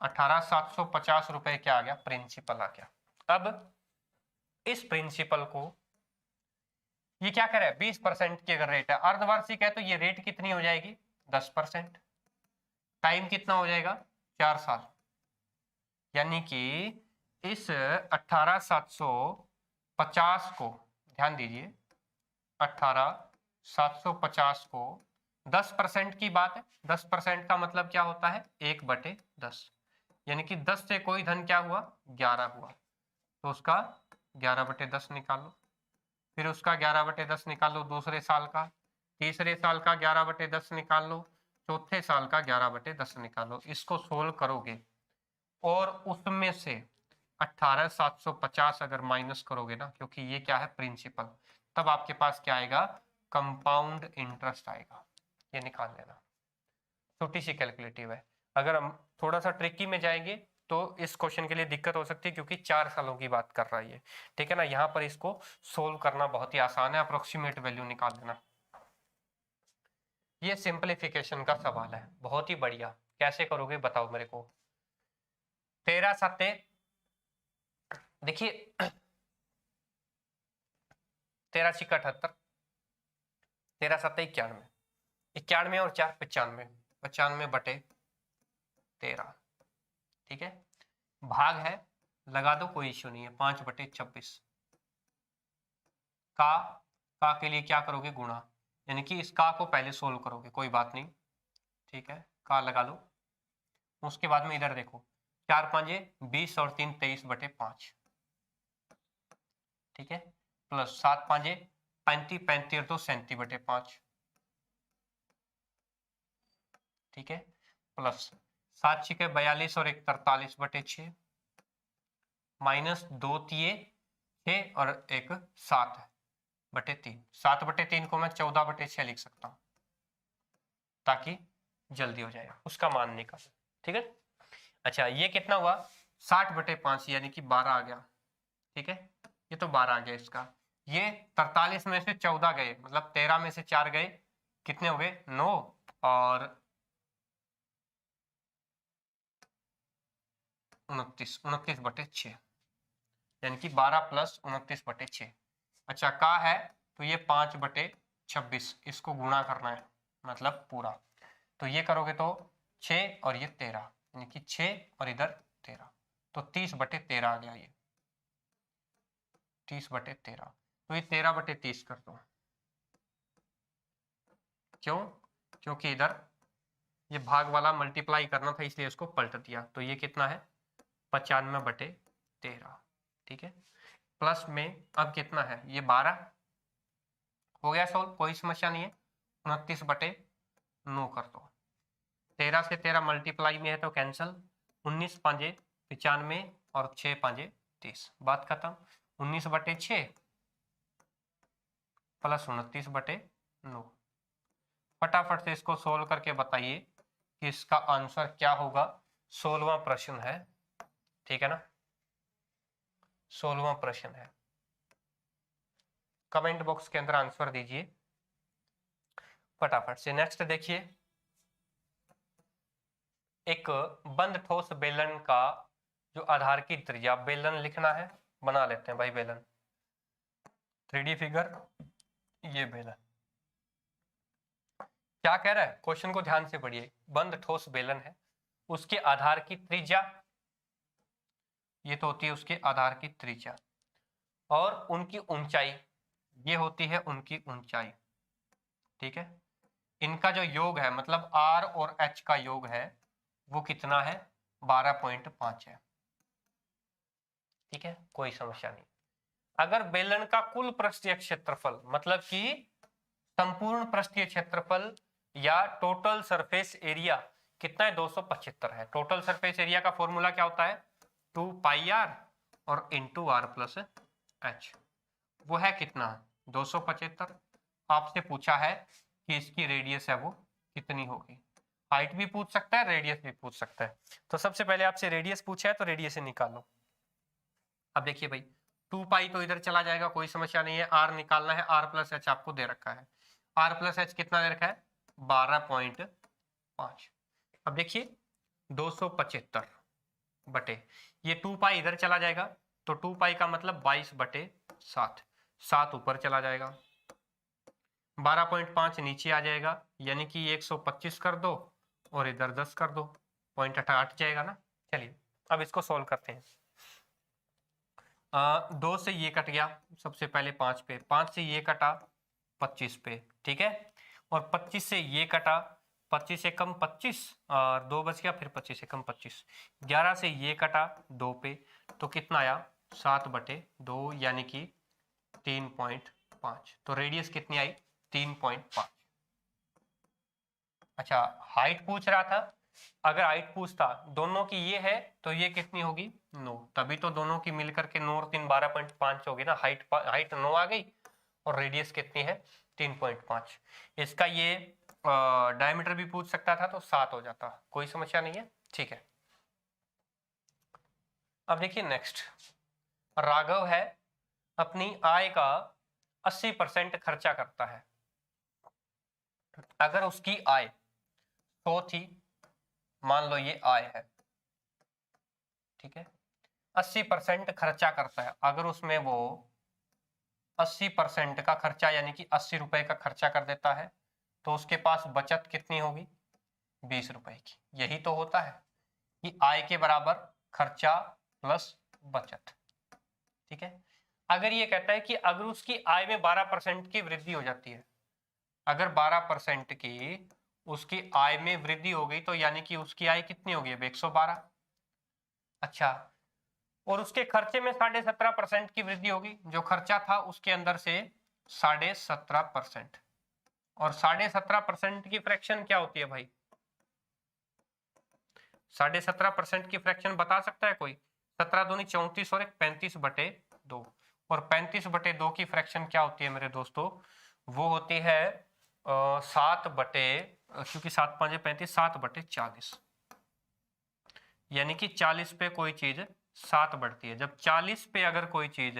S1: 18,750 रुपए क्या आ गया? प्रिंसिपल आ गया। अब इस प्रिंसिपल को ये क्या करे? 20% की अगर रेट है, अर्धवार्षिक है, तो ये रेट कितनी हो जाएगी? 10%। टाइम कितना हो जाएगा? 4 साल। यानी कि इस 18,750 को, ध्यान दीजिए, 18,750 को 10% की बात है। 10% का मतलब क्या होता है? 1/10, यानी कि 10 से कोई धन क्या हुआ? 11 हुआ, तो उसका 11/10 निकालो। फिर उसका 11/10 निकालो दूसरे साल का, तीसरे साल का 11/10 निकाल लो, चौथे साल का 11/10 निकालो। इसको सोल्व करोगे और उसमें से 18,750 अगर माइनस करोगे ना, क्योंकि ये क्या है? प्रिंसिपल, तब आपके पास क्या आएगा? कंपाउंड इंटरेस्ट आएगा। ये निकाल लेना, छोटी सी कैलकुलेटिव है। अगर हम थोड़ा सा ट्रिकी में जाएंगे तो इस क्वेश्चन के लिए दिक्कत हो सकती है, क्योंकि 4 सालों की बात कर रहा है ये। ठीक है ना। यहाँ पर इसको सोल्व करना बहुत ही आसान है, अप्रोक्सीमेट वैल्यू निकाल देना। ये सिंप्लीफिकेशन का सवाल है, बहुत ही बढ़िया। कैसे करोगे बताओ मेरे को। 13 सत्ते, देखिए 13 छिक्का 78, 13 सत्ते 91, 91 और 4 95, 95/13। ठीक है। भाग है, लगा दो, कोई इश्यू नहीं है। 5/26 का के लिए क्या करोगे? गुणा, यानी कि इस का को पहले सोल्व करोगे, कोई बात नहीं। ठीक है, का लगा लो। उसके बाद में इधर देखो, 4 5 20 और 3 23/5। ठीक है। प्लस 7 5 35, 35 और 2 37/5। ठीक है। प्लस 7 6 42 और 1 43/6, माइनस 2 तिये 6 और 1 7/3। 7/3 को मैं 14/6 लिख सकता हूं, ताकि जल्दी हो जाए। उसका मान निकाल। ठीक है। अच्छा ये कितना हुआ? 60/5, यानी कि 12 आ गया। ठीक है, ये तो 12 आ गया इसका। ये 43 में से 14 गए, मतलब 13 में से 4 गए, कितने हो गए? 9 और 29, 29/6, यानी कि 12 प्लस 29/6। अच्छा का है तो ये 5/26, इसको गुणा करना है, मतलब पूरा। तो ये करोगे तो 6 और ये 13, यानी कि 6 और इधर 13, तो 30/13 आ गया। ये 30/13, तो ये 13/30 कर दो। क्यों? क्योंकि इधर ये भाग वाला मल्टीप्लाई करना था, इसलिए इसको पलट दिया। तो ये कितना है? 95/13। ठीक है। प्लस में अब कितना है? ये 12 हो गया सोल्व, कोई समस्या नहीं है। 29/9 कर दो। 13 से 13 मल्टीप्लाई में है तो कैंसल। 19 5 95 और 6 5 30, बात खत्म। 19/6 प्लस 29/9। फटाफट से इसको सोल्व करके बताइए कि इसका आंसर क्या होगा। 16वां प्रश्न है, ठीक है ना, 16वां प्रश्न है। कमेंट बॉक्स के अंदर आंसर दीजिए फटाफट से। नेक्स्ट देखिए, एक बंद ठोस बेलन का जो आधार की त्रिज्या, बेलन लिखना है, बना लेते हैं भाई बेलन, 3D फिगर, ये बेलन। क्या कह रहा है, क्वेश्चन को ध्यान से पढ़िए। बंद ठोस बेलन है, उसके आधार की त्रिज्या, ये तो होती है उसके आधार की त्रिज्या, और उनकी ऊंचाई, ये होती है उनकी ऊंचाई, ठीक है। इनका जो योग है, मतलब R और H का योग है, वो कितना है, 12.5 है, ठीक है, कोई समस्या नहीं। अगर बेलन का कुल पृष्ठीय क्षेत्रफल, मतलब कि संपूर्ण पृष्ठीय क्षेत्रफल या टोटल सरफेस एरिया कितना है, 275 है। टोटल सरफेस एरिया का फॉर्मूला क्या होता है, 2πr और इंटू r प्लस h, वो है कितना, 275। आपसे पूछा है कि इसकी रेडियस है वो कितनी होगी। हाइट भी पूछ सकता है, रेडियस भी पूछ सकता है। तो सबसे पहले आपसे रेडियस पूछा है तो रेडियस से निकालो। अब देखिए भाई, 2π तो इधर चला जाएगा, कोई समस्या नहीं है। r निकालना है, r प्लस h आपको दे रखा है। r प्लस h कितना दे रखा है, 12.5। अब देखिए 275 बटे, ये 2π इधर चला जाएगा, तो 2π का मतलब 22/7, 7 ऊपर चला जाएगा, 12.5 नीचे आ जाएगा, यानी कि 125 कर दो और इधर 10 कर दो, 0.8 जाएगा ना। चलिए अब इसको सोल्व करते हैं। 2 से ये कट गया, सबसे पहले 5 पे, 5 से ये कटा 25 पे, ठीक है, और 25 से ये कटा, 25 से कम 25 और 2 बच गया, फिर 25 से कम 25, 11 से ये कटा 2 पे, तो कितना आया, 7/2, यानी कि 3.5। तो रेडियस कितनी आई, 3.5। अच्छा, हाइट पूछ रहा था, अगर हाइट पूछता दोनों की ये है तो ये कितनी होगी, 9, तभी तो दोनों की मिलकर के 9 और 3 12.5 होगी ना। हाइट 9 आ गई और रेडियस कितनी है, 3.5। इसका ये डायमीटर भी पूछ सकता था तो 7 हो जाता, कोई समस्या नहीं है, ठीक है। अब देखिए नेक्स्ट, राघव है, अपनी आय का 80% खर्चा करता है। अगर उसकी आय 100 थी, मान लो ये आय है, ठीक है, 80% खर्चा करता है। अगर उसमें वो 80% का खर्चा, यानी कि 80 रुपए का खर्चा कर देता है, तो उसके पास बचत कितनी होगी, 20 रुपए की। यही तो होता है कि आय के बराबर खर्चा प्लस बचत, ठीक है। अगर ये कहता है कि अगर उसकी आय में 12% की वृद्धि हो जाती है, अगर 12% की उसकी आय में वृद्धि हो गई, तो यानी कि उसकी आय कितनी होगी, अब 112। अच्छा, और उसके खर्चे में 17.5% की वृद्धि होगी, जो खर्चा था उसके अंदर से 17.5%, और 17.5% की फ्रैक्शन क्या होती है भाई, 17.5% की फ्रैक्शन बता सकता है कोई, 17 दूनी 34 और 35/2, और 35/2 की फ्रैक्शन क्या होती है मेरे दोस्तों, वो होती है 7 बटे, क्योंकि 7 5 35, 7/40, यानी कि 40 पे कोई चीज 7 बढ़ती है। जब 40 पे अगर कोई चीज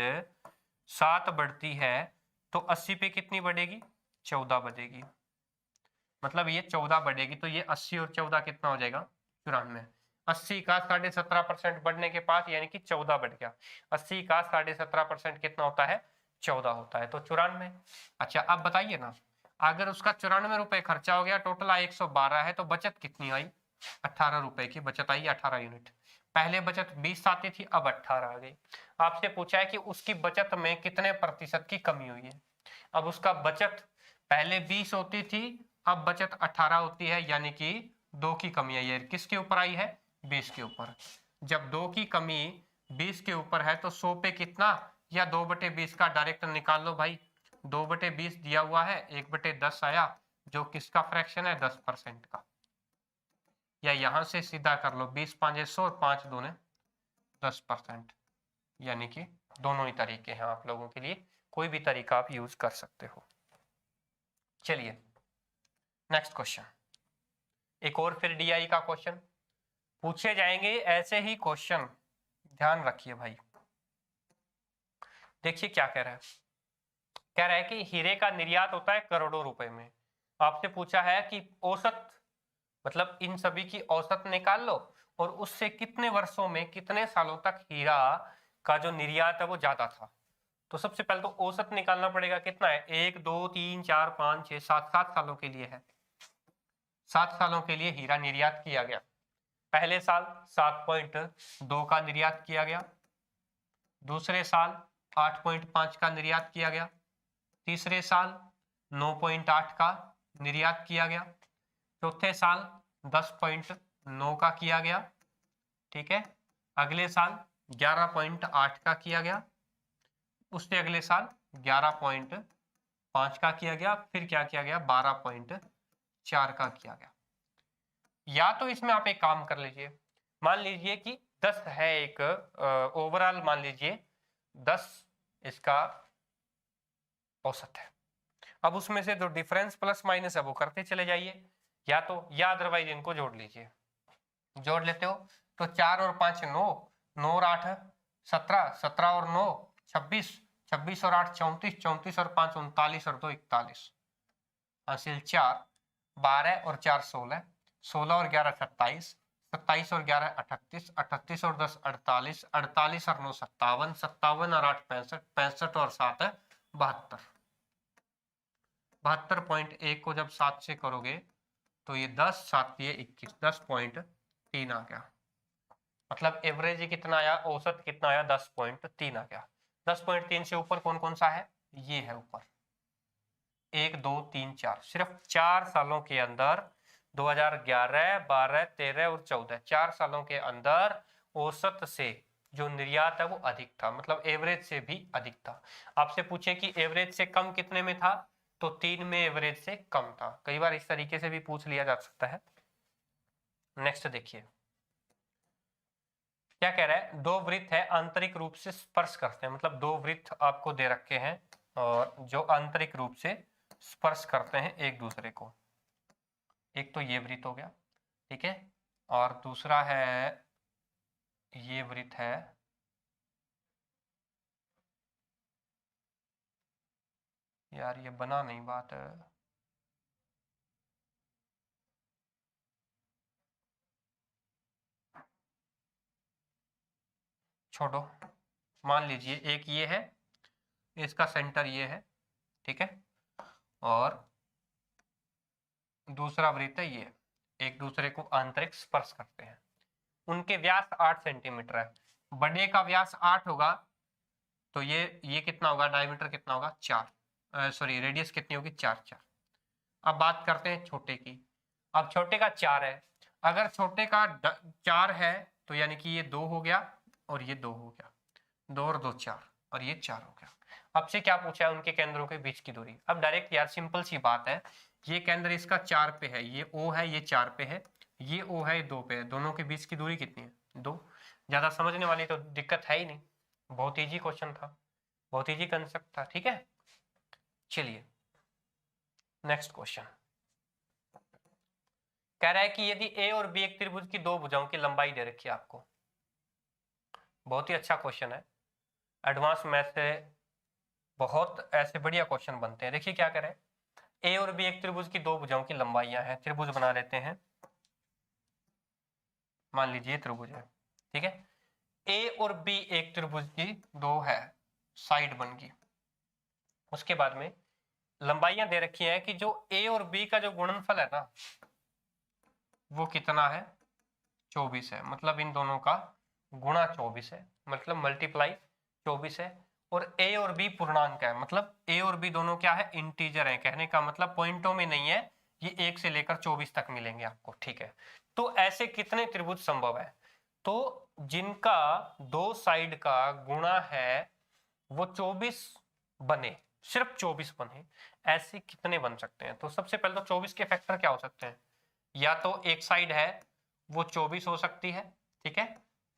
S1: 7 बढ़ती है तो 80 पे कितनी बढ़ेगी, 14 बढ़ेगी, मतलब ये 14 बढ़ेगी, तो ये 80 और 14 कितना हो जाएगा, 94। 80 का 17.5% बढ़ने के बाद यानी कि 14 बढ़ गया, 80 का 17.5% कितना होता है, 14 होता है, तो 94। अच्छा अब बताइए ना, अगर उसका 94 रुपए खर्चा हो गया, टोटल आय 112 है, तो बचत कितनी आई, 18 रुपए की बचत आई, 18 यूनिट। पहले बचत 20 आती थी, अब 18 आ गई। आपसे पूछा है कि उसकी बचत में कितने प्रतिशत की कमी हुई है। अब उसका बचत पहले 20 होती थी, अब बचत 18 होती है, यानी कि 2 की कमी आई है। किसके ऊपर आई है, 20 के ऊपर। जब 2 की कमी 20 के ऊपर है तो 100 पे कितना, या 2/20 का डायरेक्ट निकाल लो भाई, 2/20 दिया हुआ है, 1/10 आया, जो किसका फ्रैक्शन है, 10% का। या यहां से सीधा कर लो, 20 5 100 और 5 2 10%, यानी कि दोनों ही तरीके हैं आप लोगों के लिए, कोई भी तरीका आप यूज कर सकते हो। चलिए नेक्स्ट क्वेश्चन, एक और फिर डीआई का क्वेश्चन पूछे जाएंगे, ऐसे ही क्वेश्चन ध्यान रखिए भाई। देखिए क्या कह रहा है, कह रहा है कि हीरे का निर्यात होता है करोड़ों रुपए में। आपसे पूछा है कि औसत, मतलब इन सभी की औसत निकाल लो और उससे कितने वर्षों में, कितने सालों तक हीरा का जो निर्यात है वो ज्यादा था। तो सबसे पहले तो औसत निकालना पड़ेगा, कितना है, 1 2 3 4 5 6 7, 7 सालों के लिए है। 7 सालों के लिए हीरा निर्यात किया गया। पहले साल 7.2 का निर्यात किया गया, दूसरे साल 8.5 का निर्यात किया गया, तीसरे साल 9.8 का निर्यात किया गया, चौथे साल 10.9 का किया गया, ठीक है, अगले साल 11.8 का किया गया, उससे अगले साल 11.5 का किया गया, फिर क्या किया गया, 12.4 का किया गया। या तो इसमें आप एक काम कर लीजिए, मान लीजिए कि 10 है, एक ओवरऑल मान लीजिए 10 इसका औसत है। अब उसमें से जो डिफरेंस प्लस माइनस है वो करते चले जाइए, या तो या अदरवाइज इनको जोड़ लीजिए। जोड़ लेते हो तो 4 और 5 9, 9 और 8 17, 17 और 9 26, 26 और 8 34, 34 और 5 39 और 2 41, हासिल 4, 12 और 4 16, 16 और 11 27, 27 और 11 38, 38 और 10 48, 48 और 9 57, 57 और 8 65, 65 और 7 72। 72.1 को जब 7 से करोगे तो ये 10 7 ये 21, 10.3 आ गया। मतलब एवरेज कितना आया, औसत कितना आया, 10.3 आ गया। 10.3 से ऊपर कौन कौन सा है, ये है ऊपर 1 2 3 4, सिर्फ 4 सालों के अंदर 2011 12 13 और 14, 4 सालों के अंदर औसत से जो निर्यात है वो अधिक था, मतलब एवरेज से भी अधिक था। आपसे पूछे कि एवरेज से कम कितने में था, तो 3 में एवरेज से कम था। कई बार इस तरीके से भी पूछ लिया जा सकता है। नेक्स्ट देखिए क्या कह रहा है, दो वृत्त है आंतरिक रूप से स्पर्श करते हैं, मतलब दो वृत्त आपको दे रखे हैं और जो आंतरिक रूप से स्पर्श करते हैं एक दूसरे को। एक तो ये वृत्त हो गया, ठीक है, और दूसरा है ये वृत्त है, यार ये बना नहीं बात है, छोड़ो। मान लीजिए एक ये है, इसका सेंटर ये है, ठीक है, और दूसरा वृत्त है ये, एक दूसरे को आंतरिक स्पर्श करते हैं। उनके व्यास 8 सेंटीमीटर है, बड़े का व्यास 8 होगा तो ये कितना होगा, डायमीटर कितना होगा 4, सॉरी रेडियस कितनी होगी 4 4। अब बात करते हैं छोटे की। अब छोटे का 4 है, अगर छोटे का 4 है तो यानी कि ये 2 हो गया और ये 2 हो गया, 2 और 2 4 और ये 4 हो गया। अब से क्या पूछा है, उनके केंद्रों के बीच की दूरी। अब डायरेक्ट यार सिंपल सी बात है, ये केंद्र इसका 4 पे है, ये O है, ये 4 पे है, ये O है, ये 2 पे है, दोनों के बीच की दूरी कितनी है 2। ज्यादा समझने वाली तो दिक्कत है ही नहीं, बहुत इजी क्वेश्चन था, बहुत इजी कंसेप्ट था, ठीक है। चलिए नेक्स्ट क्वेश्चन कह रहा है कि यदि ए और बी एक त्रिभुज की दो भुजाओं की लंबाई दे रखी है आपको, बहुत ही अच्छा क्वेश्चन है, एडवांस मैथ से बहुत ऐसे बढ़िया क्वेश्चन बनते हैं। देखिए क्या करें, ए और बी एक त्रिभुज की दो भुजाओं की लंबाइयां हैं, त्रिभुज बना लेते हैं, मान लीजिए त्रिभुज है, ठीक है, ए और बी एक त्रिभुज की दो है, साइड बन गई। उसके बाद में लंबाइयां दे रखी हैं कि जो ए और बी का जो गुणनफल है ना वो कितना है, 24 है, मतलब इन दोनों का गुणा 24 है, मतलब मल्टीप्लाई 24 है। और ए और बी पूर्णांक है, मतलब ए और बी दोनों क्या है, इंटीजर है, कहने का मतलब पॉइंटों में नहीं है, ये 1 से लेकर 24 तक मिलेंगे आपको, ठीक है। तो ऐसे कितने त्रिभुज संभव है, तो जिनका दो साइड का गुणा है वो 24 बने, सिर्फ 24 बने, ऐसे कितने बन सकते हैं। तो सबसे पहले तो 24 के फैक्टर क्या हो सकते हैं, या तो एक साइड है वो 24 हो सकती है, ठीक है,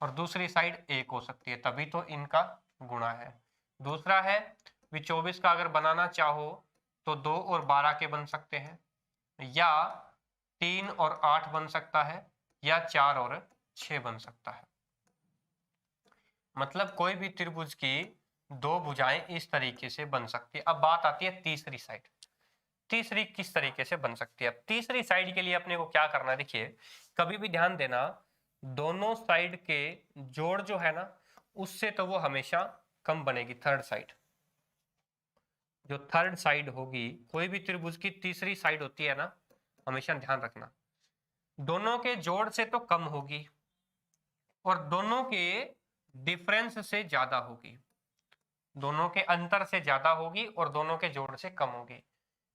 S1: और दूसरी साइड 1 हो सकती है, तभी तो इनका गुणा है। दूसरा है भी 24 का अगर बनाना चाहो तो 2 और 12 के बन सकते हैं, या 3 और 8 बन सकता है, या 4 और 6 बन सकता है। मतलब कोई भी त्रिभुज की दो भुजाएं इस तरीके से बन सकती है। अब बात आती है तीसरी साइड। तीसरी किस तरीके से बन सकती है? अब तीसरी साइड के लिए अपने को क्या करना है, देखिए कभी भी ध्यान देना, दोनों साइड के जोड़ जो है ना, उससे तो वो हमेशा कम बनेगी। थर्ड साइड, जो थर्ड साइड होगी कोई भी त्रिभुज की तीसरी साइड होती है ना, हमेशा ध्यान रखना, दोनों के जोड़ से तो कम होगी और दोनों के डिफरेंस से ज्यादा होगी, दोनों के अंतर से ज्यादा होगी और दोनों के जोड़ से कम होगी।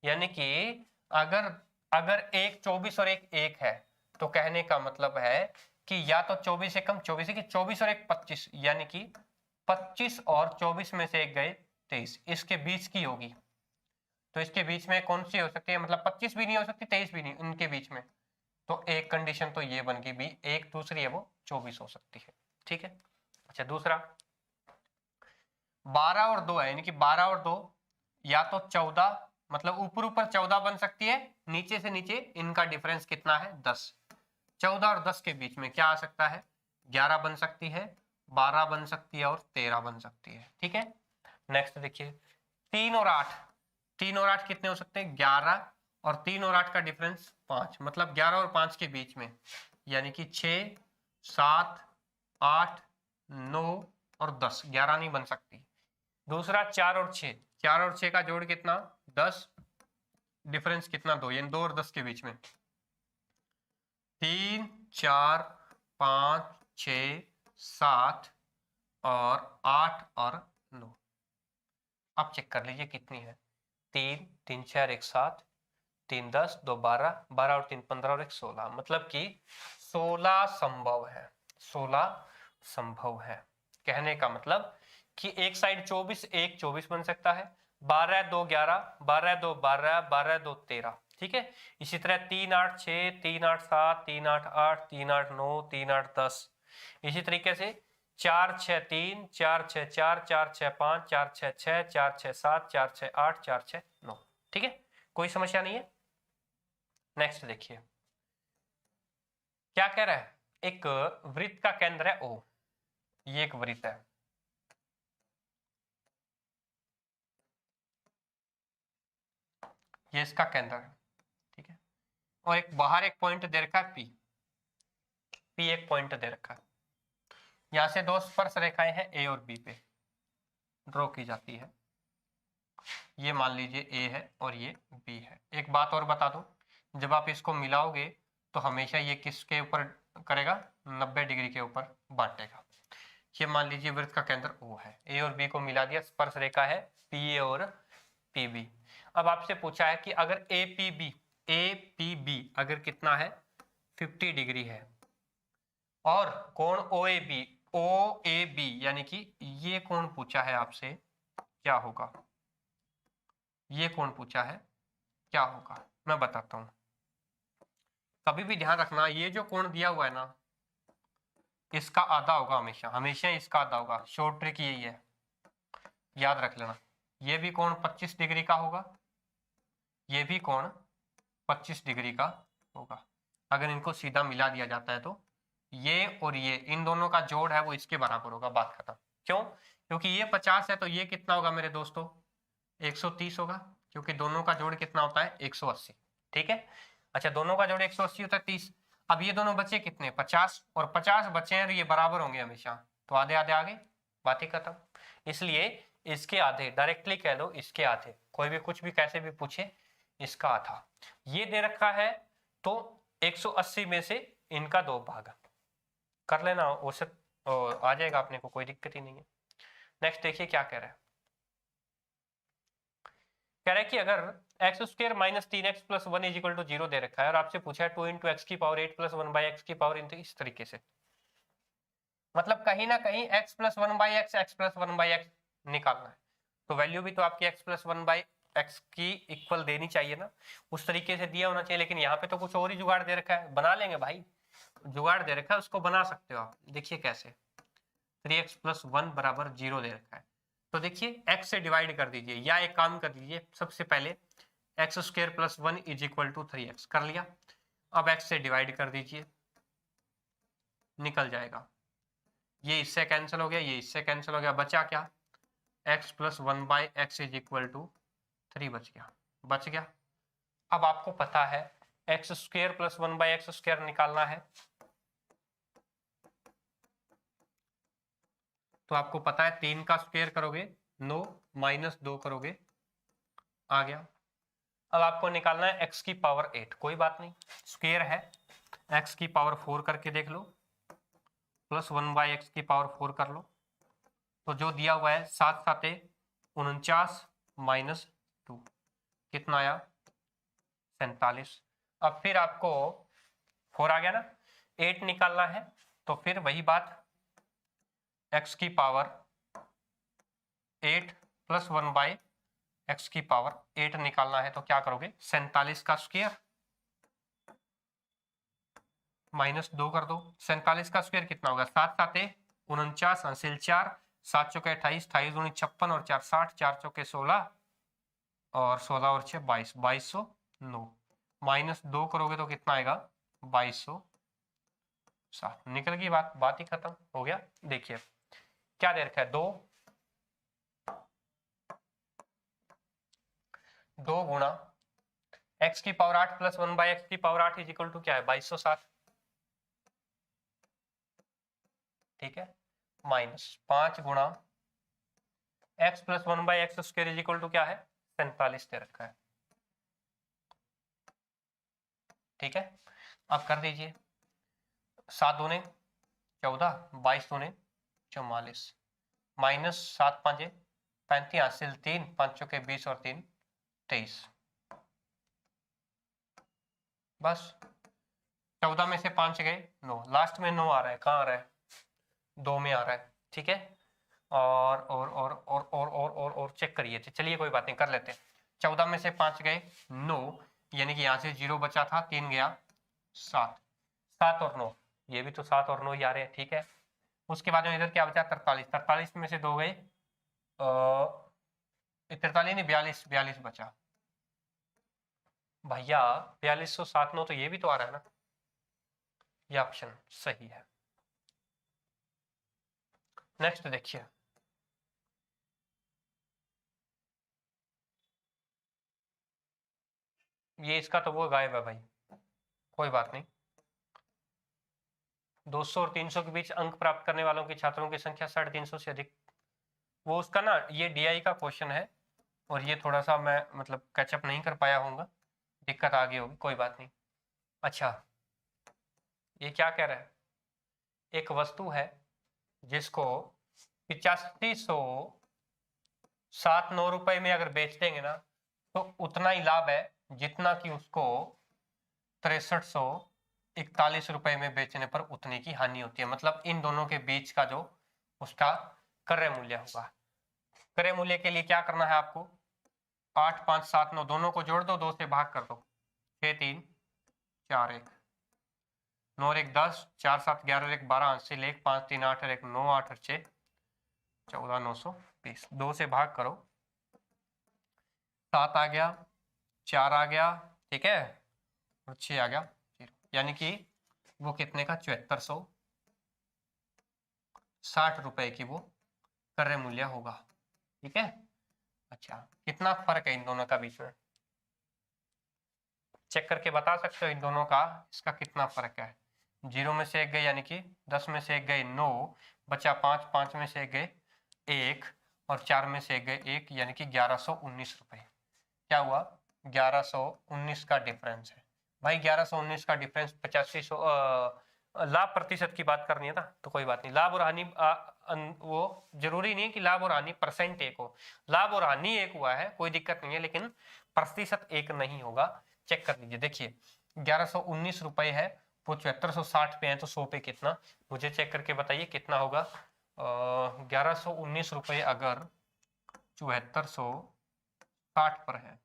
S1: यानी कि अगर अगर एक 24 और एक 1 है तो कहने का मतलब है कि या तो 24 से कम 24 है कि 24 और एक 25, यानी कि 25 और 24 में से एक गए 23, इसके बीच की होगी। तो इसके बीच में कौन सी हो सकती है, मतलब 25 भी नहीं हो सकती, 23 भी नहीं, इनके बीच में। तो एक कंडीशन तो ये बन गई भी, एक दूसरी है वो 24 हो सकती है। ठीक है। अच्छा दूसरा 12 और 2 है, यानी कि 12 और 2 या तो 14, मतलब ऊपर ऊपर 14 बन सकती है, नीचे से नीचे इनका डिफरेंस कितना है 10। 14 और 10 के बीच में क्या आ सकता है, 11 बन सकती है, 12 बन सकती है और 13 बन सकती है। ठीक है। नेक्स्ट देखिए 3 और 8, 3 और 8 कितने हो सकते हैं 11, और 3 और 8 का डिफरेंस 5, मतलब 11 और 5 के बीच में, यानी कि 6, 7, 8, 9 और 10, 11 नहीं बन सकती। दूसरा 4 और 6, 4 और 6 का जोड़ कितना 10, डिफरेंस कितना 2, यानी 2 और 10 के बीच में 3, 4, 5, 6, 7 और 8 और 9। अब चेक कर लीजिए कितनी है, 3, 3 4 1 7, 3 10, 2 12, 12 और 3 15 और 1 16, मतलब कि 16 संभव है। 16 संभव है, कहने का मतलब कि एक साइड 24, एक 24 बन सकता है, 12 2 11, 12 2 12, 12 2 13। ठीक है। इसी तरह 3 8 6, 3 8 7, 3 8 8, 3 8 9, 3 8 10। इसी तरीके से 4 6 3, 4 6 4, 4 6 5, 4 6 6, 4 6 7, 4 6 8, 4 6 9। ठीक है, कोई समस्या नहीं है। नेक्स्ट देखिए क्या कह रहा है, एक वृत्त का केंद्र है ओ, ये एक वृत्त है, ये इसका केंद्र है। ठीक है। और एक बाहर एक पॉइंट दे रखा है पी, पी एक पॉइंट दे रखा है, यहां से दो स्पर्श रेखाएं हैं ए और बी पे ड्रॉ की जाती है। ये मान लीजिए ए है और ये बी है। एक बात और बता दूं, जब आप इसको मिलाओगे तो हमेशा ये किसके ऊपर करेगा, 90 डिग्री के ऊपर बांटेगा। ये मान लीजिए वृत्त का केंद्र ओ है, ए और बी को मिला दिया, स्पर्श रेखा है पी ए और पी बी। अब आपसे पूछा है कि अगर ए पी बी अगर कितना है 50 डिग्री है, और कोण ओ ए बी यानी कि ये कोण पूछा है आपसे, क्या होगा, ये कोण पूछा है क्या होगा, मैं बताता हूं। कभी भी ध्यान रखना, ये जो कोण दिया हुआ है ना, इसका आधा होगा, हमेशा हमेशा इसका आधा होगा। शॉर्ट ट्रिक यही है, याद रख लेना। ये भी कोण 25 डिग्री का होगा, ये भी कोण 25 डिग्री का होगा। अगर इनको सीधा मिला दिया जाता है तो ये और ये इन दोनों का जोड़ है वो इसके बराबर होगा, बात खत्म। क्यों, क्योंकि ये 50 है तो ये कितना होगा मेरे दोस्तों 130 होगा, क्योंकि दोनों का जोड़ कितना होता है 180। ठीक है। अच्छा दोनों का जोड़ 180 होता है 30। अब ये दोनों बचे कितने 50, और 50 बचे हैं और ये बराबर होंगे हमेशा, तो आधे आधे आगे, बात ही खत्म। इसलिए इसके आधे, डायरेक्टली कह लो इसके आधे, कोई भी कुछ भी कैसे भी पूछे इसका आधा ये दे रखा है, तो 180 में से इनका 2 भाग कर लेना, औसत आ जाएगा अपने को, कोई दिक्कत ही नहीं है। नेक्स्ट देखिए क्या कह रहा है, कह रहा है कि अगर x square minus 3x plus 1 is equal to 0 दे रखा है और आपसे पूछा है 2 इंटू एक्स की पावर 8 प्लस 1 बाई एक्स की पावर इंटू, इस तरीके से, मतलब कहीं ना कहीं x plus 1 by x, x plus 1 by x निकालना है, तो वैल्यू भी तो आपकी x प्लस 1 बाई एक्स की इक्वल देनी चाहिए ना, उस तरीके से दिया होना चाहिए। लेकिन यहाँ पे तो कुछ और ही जुगाड़ दे रखा है, बना लेंगे भाई, जुगाड़ दे रखा है उसको बना सकते हो आप। देखिए कैसे, 3x + 1 बराबर 0 दे रखा है, तो देखिए x से डिवाइड कर दीजिए, या एक काम कर लीजिए, सबसे पहले x² + 1 = 3x कर लिया। अब x से डिवाइड कर दीजिए, निकल जाएगा, ये इससे कैंसिल हो गया, ये इससे कैंसिल हो गया, बचा क्या, x + 1/x = 3 बच गया। अब आपको पता है x² + 1/x² निकालना है, तो आपको पता है 3 का स्क्वायर करोगे 9 -2 करोगे आ गया। अब आपको निकालना है x की पावर 8, कोई बात नहीं, स्क्वायर है, x की पावर 4 करके देख लो, प्लस 1/x की पावर 4 कर लो, तो जो दिया हुआ है 7 7 49 -2 कितना आया, 47। अब फिर आपको 4 आ गया ना, 8 निकालना है, तो फिर वही बात, x की पावर 8 + 1/x की पावर 8 निकालना है, तो क्या करोगे, 47 का स्क्वायर -2 कर दो। 47 का स्क्वायर कितना होगा, 7 7 49 हासिल 4, 7 चौके 28, 28 दूनी 56 और 4 60, 4 चौके 16 और 16 और 6 22, 2209 -2 करोगे तो कितना आएगा, 2207। निकल गई बात, बात ही खत्म हो गया। देखिए क्या दे रखा है, 2 गुणा x की पावर 8 + 1/x की पावर 8 = क्या है, 2207, ठीक है, -5 गुणा x + 1/x² = क्या है, 47 दे रखा है, ठीक है। अब कर दीजिए, 7 दूने 14, 22 दूने 44, -7 5 35 हासिल 3, 5 चौके 20 और 3 23, बस 14 में से 5 गए 9, लास्ट में 9 आ रहा है, कहाँ आ रहा है, 2 में आ रहा है, ठीक है। और चेक करिए, चलिए कोई बात नहीं, कर लेते हैं। 14 में से 5 गए 9, यानी कि यहाँ से 0 बचा था, 3 गया 7, 7 और 9, ये भी तो 7 और 9 ही आ रहे हैं, ठीक है। उसके बाद में इधर क्या बचा, 43, 43 में से 2 गए 43 नहीं 42, 42 बचा भैया, 4207 तो ये भी तो आ रहा है ना, ये ऑप्शन सही है। नेक्स्ट देखिए, ये इसका तो वो गायब है भाई, कोई बात नहीं। 200 और 300 के बीच अंक प्राप्त करने वालों की छात्रों की संख्या 350 से अधिक, वो उसका ना, ये डीआई का क्वेश्चन है, और ये थोड़ा सा मैं मतलब कैचअप नहीं कर पाया हूँ, दिक्कत आ गई होगी, कोई बात नहीं। अच्छा, ये क्या कह रहा है, एक वस्तु है जिसको 8509 रुपए में अगर बेच देंगे ना, तो उतना ही लाभ है जितना कि उसको 6341 रुपए में बेचने पर उतने की हानि होती है। मतलब इन दोनों के बीच का जो उसका क्रय मूल्य होगा। क्रय मूल्य के लिए क्या करना है आपको, 8 5 7 9 दोनों को जोड़ दो, 2 से भाग कर दो, 6 3 4 1, 9 और 1 10, 4 7 11 और 1 12, हासिल 1, 5 3 8 और 1 9, 8 और 6 14, 920, 2 से भाग करो, 7 आ गया, 4 आ गया, ठीक है, और 6 आ गया, यानी कि वो कितने का, 7460 रुपए की वो क्रय मूल्य होगा, ठीक है। अच्छा, कितना फर्क है इन दोनों का बीच में, चेक करके बता सकते हो इन दोनों का, इसका कितना फर्क है। 0 में से 1 गए, यानी कि 10 में से 1 गए 9, बचा 5, 5 में से 1 गए 1, और 4 में से 1 गए 1, यानी कि 1119 रुपए। क्या हुआ, 1119 का डिफरेंस है भाई, 1119 का डिफरेंस 8500, लाभ प्रतिशत की बात करनी है ना, तो कोई बात नहीं, लाभ और हानि वो जरूरी नहीं है कि लाभ और हानि परसेंट एक हो, लाभ और हानि एक हुआ है, कोई दिक्कत नहीं है, लेकिन प्रतिशत एक नहीं होगा। चेक कर लीजिए, देखिए 1119 रुपए है, वो 7460 पे है, तो 100 पे कितना, मुझे चेक करके बताइए कितना होगा। 1119 रुपए अगर 7460 पर है,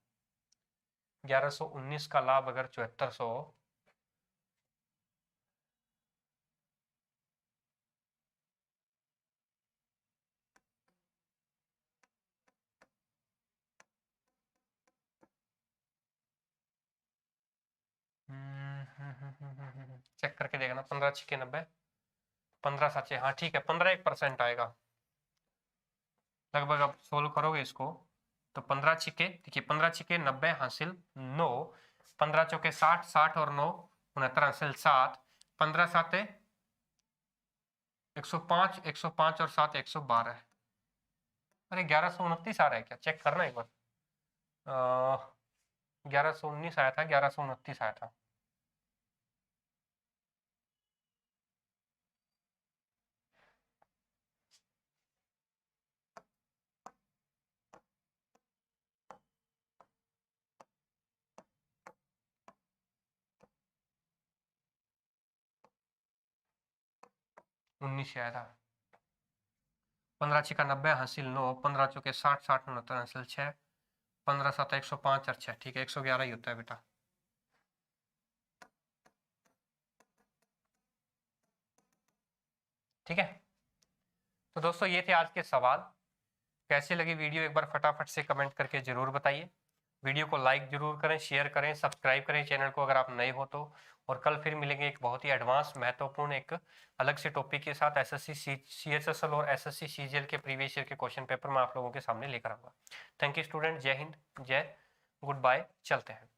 S1: 1119 का लाभ अगर 7400 चेक करके देखना। 15 छिके 90, 15 7, हाँ ठीक है, 15% आएगा लगभग। अब सोल्व करोगे इसको तो 15 छिके, देखिए 15 छिके 90 हासिल 9, 15 चौके 60, 60 और 9 69 हासिल 7, 15 7 105, 105 और 7 112 है। अरे 1129 आ रहा है क्या? चेक करना एक बार। 1119 आया था, 1129 आया था। उन्नीस आया था। 15 छिका 90 हासिल 9, 15 चौके 60, 60 69 हासिल 6, 15 7 105 और 6, ठीक है 111 ही होता है बेटा। ठीक है, तो दोस्तों ये थे आज के सवाल। कैसी लगी वीडियो एक बार फटाफट से कमेंट करके जरूर बताइए। वीडियो को लाइक जरूर करें, शेयर करें, सब्सक्राइब करें चैनल को अगर आप नए हो तो। और कल फिर मिलेंगे एक बहुत ही एडवांस महत्वपूर्ण एक अलग से टॉपिक के साथ। एसएससी सीएचएसएल और एसएससी सीजीएल के प्रीवियस ईयर के क्वेश्चन पेपर मैं आप लोगों के सामने लेकर आऊंगा। थैंक यू स्टूडेंट, जय हिंद, जय गुड बाय, चलते हैं।